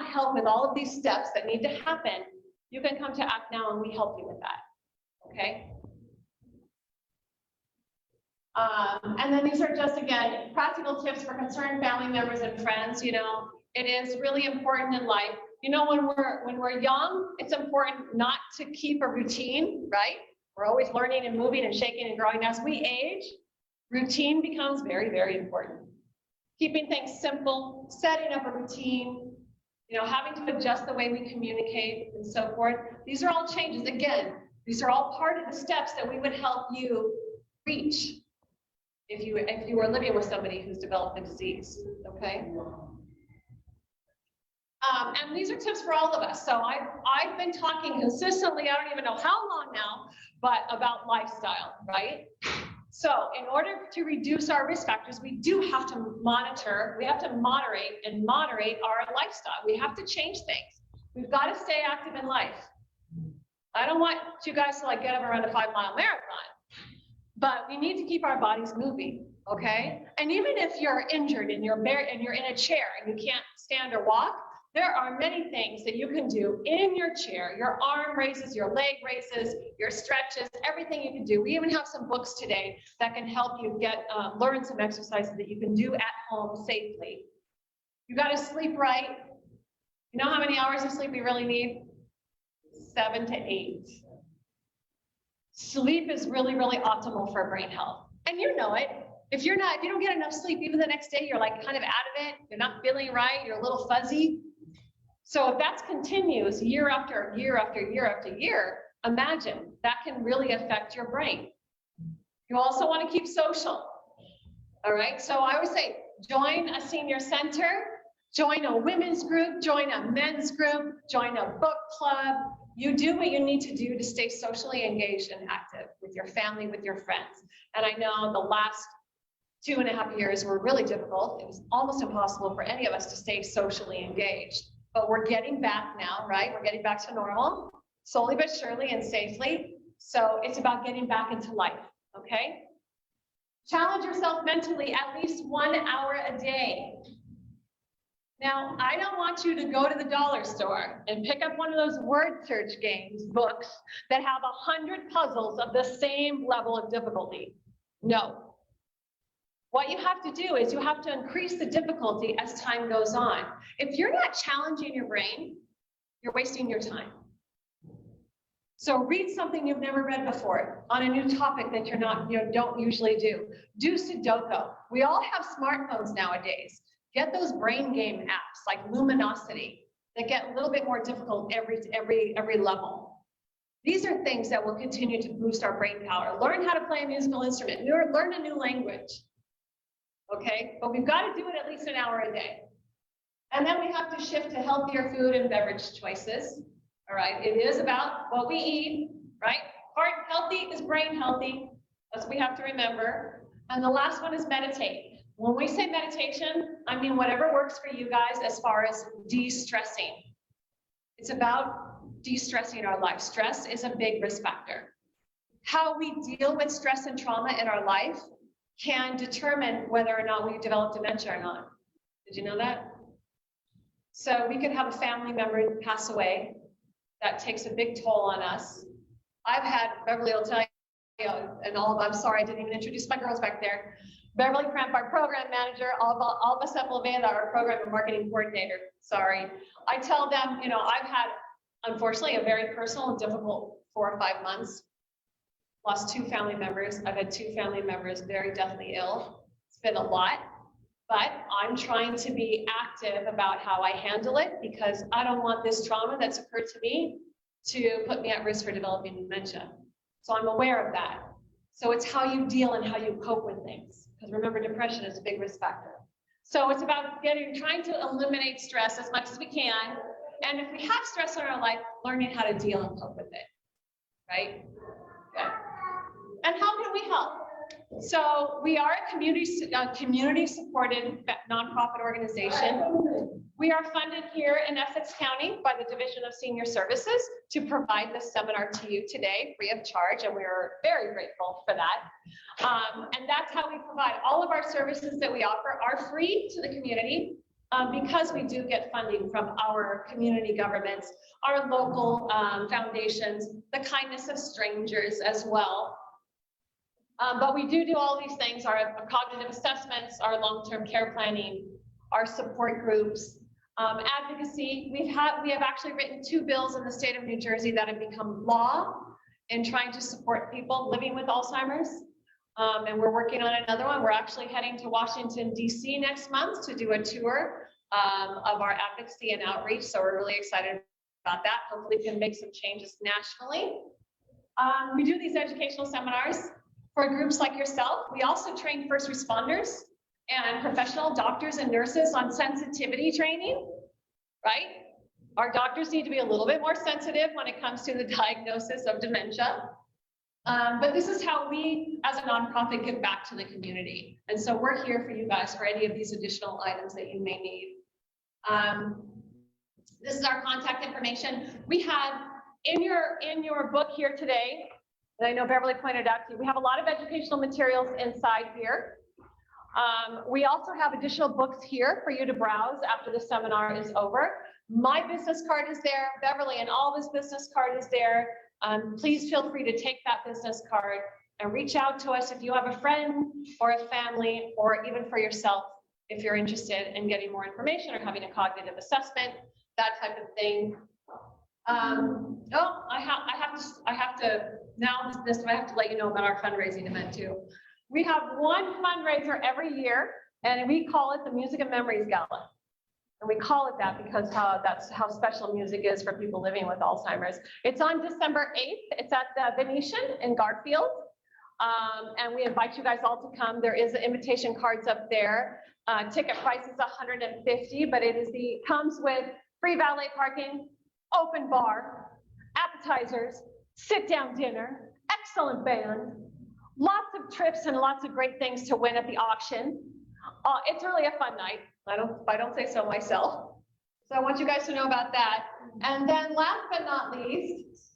help with all of these steps that need to happen, you can come to Act Now and we help you with that, okay? And then these are just, again, practical tips for concerned family members and friends. You know, it is really important in life. You know, when we're young, it's important not to keep a routine, right? We're always learning and moving and shaking and growing. As we age, routine becomes very, very important. Keeping things simple, setting up a routine, you know, having to adjust the way we communicate and so forth. These are all changes. Again, these are all part of the steps that we would help you reach if you were living with somebody who's developed the disease, okay? And these are tips for all of us. So I've been talking consistently, I don't even know how long now, but about lifestyle, right? So in order to reduce our risk factors, we do have to monitor, we have to moderate our lifestyle. We have to change things. We've got to stay active in life. I don't want you guys to like get up and run a 5-mile marathon, but we need to keep our bodies moving, okay? And even if you're injured and you're in a chair and you can't stand or walk, there are many things that you can do in your chair, your arm raises, your leg raises, your stretches, everything you can do. We even have some books today that can help you learn some exercises that you can do at home safely. You got to sleep right. You know how many hours of sleep we really need? 7 to 8. Sleep is really, really optimal for brain health. And you know it. If you don't get enough sleep, even the next day, you're like kind of out of it. You're not feeling right. You're a little fuzzy. So if that continues year after year after year after year, imagine that can really affect your brain. You also want to keep social. All right. So I would say join a senior center, join a women's group, join a men's group, join a book club. You do what you need to do to stay socially engaged and active with your family, with your friends. And I know the last 2.5 years were really difficult. It was almost impossible for any of us to stay socially engaged. But we're getting back now, right? We're getting back to normal, slowly but surely and safely. So it's about getting back into life, okay? Challenge yourself mentally at least 1 hour a day. Now, I don't want you to go to the dollar store and pick up one of those word search games books that have 100 puzzles of the same level of difficulty. No. What you have to do is you have to increase the difficulty as time goes on. If you're not challenging your brain, you're wasting your time. So read something you've never read before on a new topic that you don't usually do. Do Sudoku. We all have smartphones nowadays. Get those brain game apps like Luminosity that get a little bit more difficult every level. These are things that will continue to boost our brain power. Learn how to play a musical instrument. Learn a new language. Okay, but we've got to do it at least 1 hour a day. And then we have to shift to healthier food and beverage choices. All right, it is about what we eat, right? Heart healthy is brain healthy. That's what we have to remember. And the last one is meditate. When we say meditation, I mean whatever works for you guys as far as de-stressing. It's about de-stressing our life. Stress is a big risk factor. How we deal with stress and trauma in our life can determine whether or not we develop dementia or not. Did you know that? So we could have a family member pass away. That takes a big toll on us. I've had, Beverly will tell you, and I'm sorry, I didn't even introduce my girls back there. Beverly Cramp, our program manager, Alba Sepulveda, our program and marketing coordinator. Sorry. I tell them, you know, I've had, unfortunately, a very personal and difficult 4 or 5 months. Lost 2 family members. I've had 2 family members very deathly ill. It's been a lot, but I'm trying to be active about how I handle it because I don't want this trauma that's occurred to me to put me at risk for developing dementia. So I'm aware of that. So it's how you deal and how you cope with things. Because remember, depression is a big risk factor. So it's about trying to eliminate stress as much as we can. And if we have stress in our life, learning how to deal and cope with it, right? Good. And how can we help? So we are a community-supported nonprofit organization. We are funded here in Essex County by the Division of Senior Services to provide this seminar to you today free of charge, and we are very grateful for that. And that's how we provide all of our services that we offer are free to the community because we do get funding from our community governments, our local foundations, the kindness of strangers as well. But we do all these things, our cognitive assessments, our long-term care planning, our support groups, advocacy. We have actually written 2 bills in the state of New Jersey that have become law in trying to support people living with Alzheimer's. And we're working on another one. We're actually heading to Washington, D.C. next month to do a tour of our advocacy and outreach. So we're really excited about that. Hopefully we can make some changes nationally. We do these educational seminars for groups like yourself. We also train first responders and professional doctors and nurses on sensitivity training, right? Our doctors need to be a little bit more sensitive when it comes to the diagnosis of dementia. But this is how we, as a nonprofit, give back to the community. And so we're here for you guys for any of these additional items that you may need. This is our contact information. We have in your book here today, and I know Beverly pointed out to you, we have a lot of educational materials inside here. We also have additional books here for you to browse after the seminar is over. My business card is there, Beverly and Alva's business card is there. Please feel free to take that business card and reach out to us if you have a friend or a family, or even for yourself if you're interested in getting more information or having a cognitive assessment, that type of thing. I have to let you know about our fundraising event too. We have one fundraiser every year, and we call it the Music and Memories Gala. And we call it that because that's how special music is for people living with Alzheimer's. It's on December 8th. It's at the Venetian in Garfield. And we invite you guys all to come. There is invitation cards up there. Ticket price is $150, but it comes with free valet parking, open bar, appetizers, sit-down dinner, excellent band, lots of trips and lots of great things to win at the auction. It's really a fun night. I don't say so myself. So I want you guys to know about that. And then last but not least,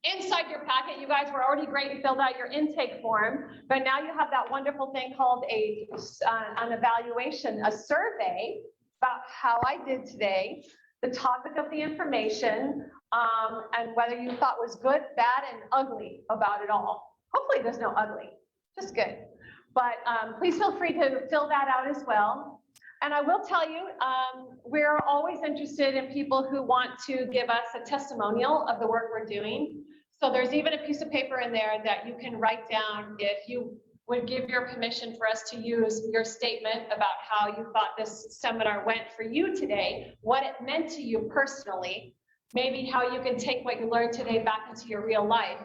inside your packet, you guys were already great and filled out your intake form, but now you have that wonderful thing called an evaluation, a survey about how I did today, the topic of the information, and whether you thought was good, bad, and ugly about it all. Hopefully there's no ugly, just good. But please feel free to fill that out as well. And I will tell you, we're always interested in people who want to give us a testimonial of the work we're doing. So there's even a piece of paper in there that you can write down if you would give your permission for us to use your statement about how you thought this seminar went for you today, what it meant to you personally, maybe how you can take what you learned today back into your real life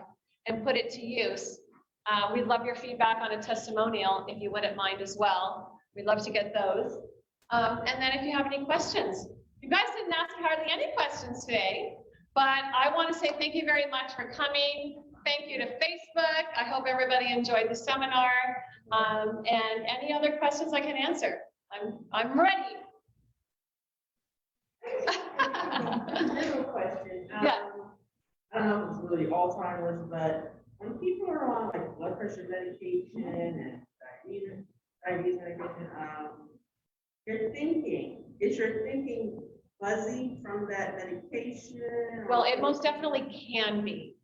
and put it to use. We'd love your feedback on a testimonial if you wouldn't mind as well. We'd love to get those. And then if you have any questions, you guys didn't ask hardly any questions today, but I want to say thank you very much for coming. Thank you to Facebook. I hope everybody enjoyed the seminar. And any other questions I can answer. I'm ready. Little question. Yeah. I don't know if it's really Alzheimer's, but when people are on like blood pressure medication and diabetes medication, is your thinking fuzzy from that medication? Well, it most definitely can be.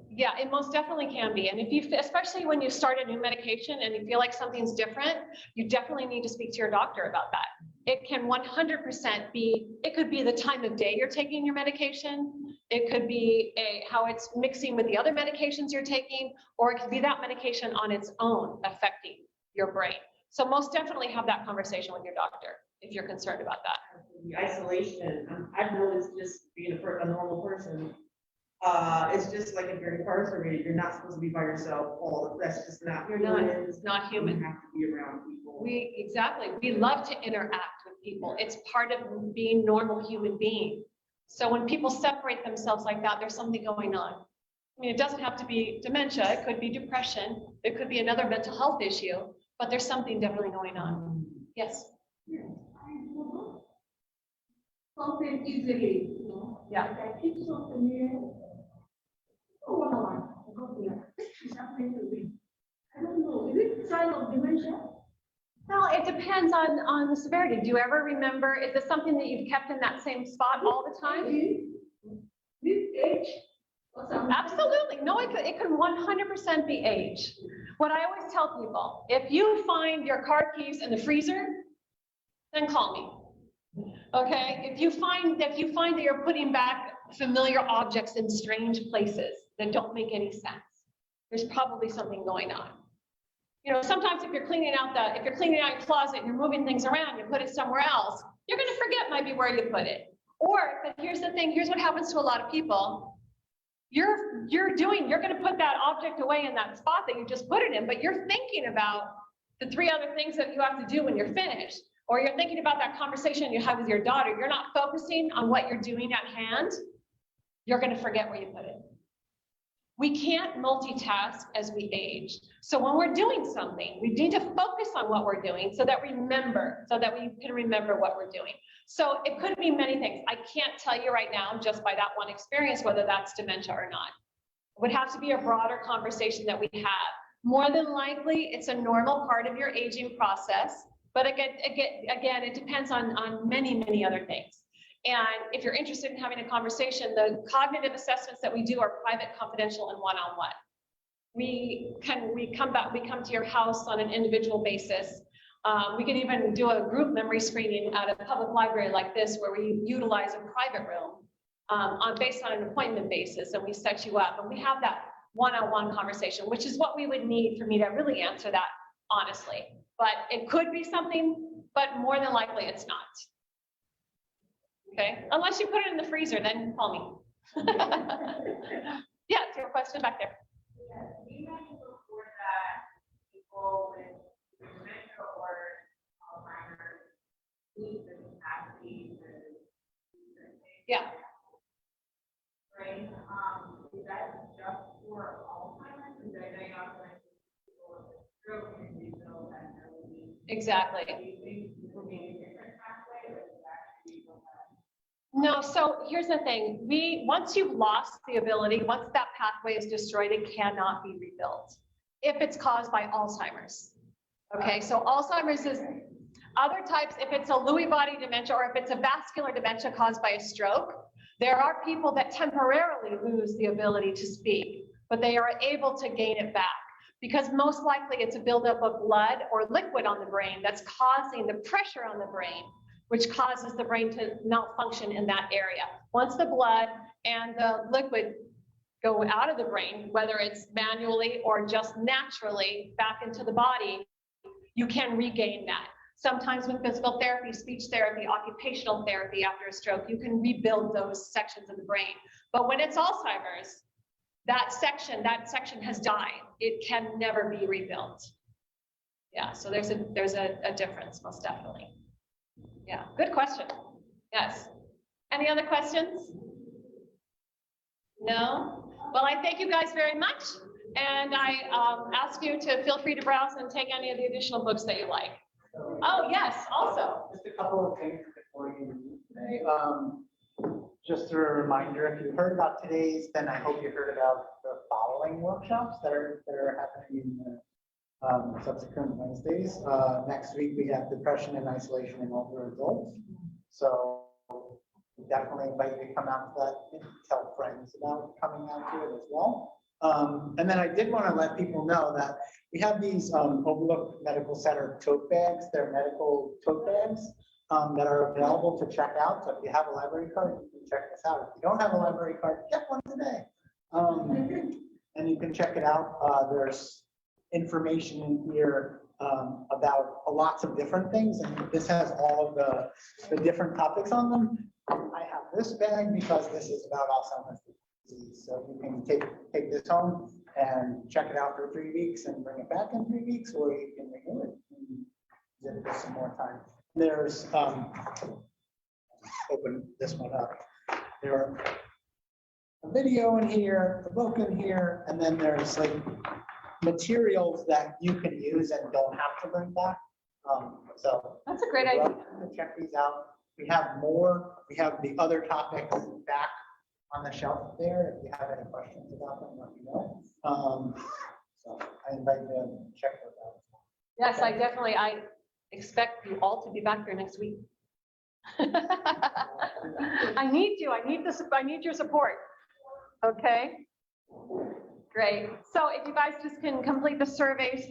Yeah, it most definitely can be. And if you, especially when you start a new medication and you feel like something's different, you definitely need to speak to your doctor about that. It can 100% be, it could be the time of day you're taking your medication. It could be how it's mixing with the other medications you're taking, or it could be that medication on its own affecting your brain. So most definitely have that conversation with your doctor if you're concerned about that. The isolation, I've noticed just being a normal person, it's just like if you're incarcerated, you're not supposed to be by yourself. That's just not. You're not. It's not human. You have to be around people. Exactly. We love to interact with people. It's part of being normal human being. So when people separate themselves like that, there's something going on. I mean, it doesn't have to be dementia. It could be depression. It could be another mental health issue, but there's something definitely going on. Yes. Something easily, you know. Yeah. Like I keep something new. Oh, it's happening to me. I don't know. Is it sign of dementia? Well, it depends on the severity. Do you ever remember, is this something that you've kept in that same spot all the time? This age? Or something? Absolutely. No, it could 100% be age. What I always tell people, if you find your car keys in the freezer, then call me. Okay? If you find that you're putting back familiar objects in strange places that don't make any sense, there's probably something going on. You know, sometimes if you're cleaning out your closet and you're moving things around, you put it somewhere else, you're going to forget maybe where you put it. But here's the thing, here's what happens to a lot of people. You're going to put that object away in that spot that you just put it in, but you're thinking about the 3 other things that you have to do when you're finished, or you're thinking about that conversation you had with your daughter. You're not focusing on what you're doing at hand. You're going to forget where you put it. We can't multitask as we age. So when we're doing something, we need to focus on what we're doing so that we can remember what we're doing. So it could be many things. I can't tell you right now, just by that one experience, whether that's dementia or not. It would have to be a broader conversation that we have. More than likely, it's a normal part of your aging process. But again, it depends on many other things. And if you're interested in having a conversation, the cognitive assessments that we do are private, confidential, and one-on-one. We come to your house on an individual basis. We can even do a group memory screening at a public library like this, where we utilize a private room based on an appointment basis, and we set you up, and we have that one-on-one conversation, which is what we would need for me to really answer that honestly. But it could be something, but more than likely it's not. Okay, unless you put it in the freezer, then call me. Yeah, it's your question back there. Yeah, you mentioned before that people with dementia or Alzheimer's lose the capacity to Yeah. Right? Is that just for Alzheimer's? Because I know you also mentioned people with stroke and you know that there will be. Exactly. Do you think people need a different pathway, or is that actually what that? No, so here's the thing. Once you've lost the ability, once that pathway is destroyed, it cannot be rebuilt if it's caused by Alzheimer's. Okay, so Alzheimer's is other types. If it's a Lewy body dementia, or if it's a vascular dementia caused by a stroke, there are people that temporarily lose the ability to speak, but they are able to gain it back, because most likely it's a buildup of blood or liquid on the brain that's causing the pressure on the brain, which causes the brain to malfunction in that area. Once the blood and the liquid go out of the brain, whether it's manually or just naturally back into the body, you can regain that. Sometimes with physical therapy, speech therapy, occupational therapy after a stroke, you can rebuild those sections of the brain. But when it's Alzheimer's, that section has died. It can never be rebuilt. Yeah, so there's a difference, most definitely. Yeah, good question. Yes. Any other questions? No? Well, I thank you guys very much. And I ask you to feel free to browse and take any of the additional books that you like. Oh, yes, also. Just a couple of things before you leave today. Just a reminder, if you heard about today's, then I hope you heard about the following workshops that are happening in the subsequent Wednesdays. Next week, we have depression and isolation in older adults. So we definitely invite you to come out to that and tell friends about coming out to it as well. And then I did want to let people know that we have these Overlook Medical Center tote bags. They're medical tote bags that are available to check out. So if you have a library card, you can check this out. If you don't have a library card, get one today. And you can check it out. There's information in here about lots of different things, and this has all of the different topics on them. I have this bag because this is about Alzheimer's disease, so you can take this home and check it out for 3 weeks and bring it back in 3 weeks, or you can renew it and give it some more time. There's, open this one up. There are a video in here, a book in here, and then there's like materials that you can use and don't have to bring back. So That's a great idea. welcome to check these out. We have more, we have the other topics back on the shelf there. If you have any questions about them, let me know. So I invite you to check those out. Yes, I expect you all to be back there next week. I need your support. Okay? Great. So if you guys just can complete the surveys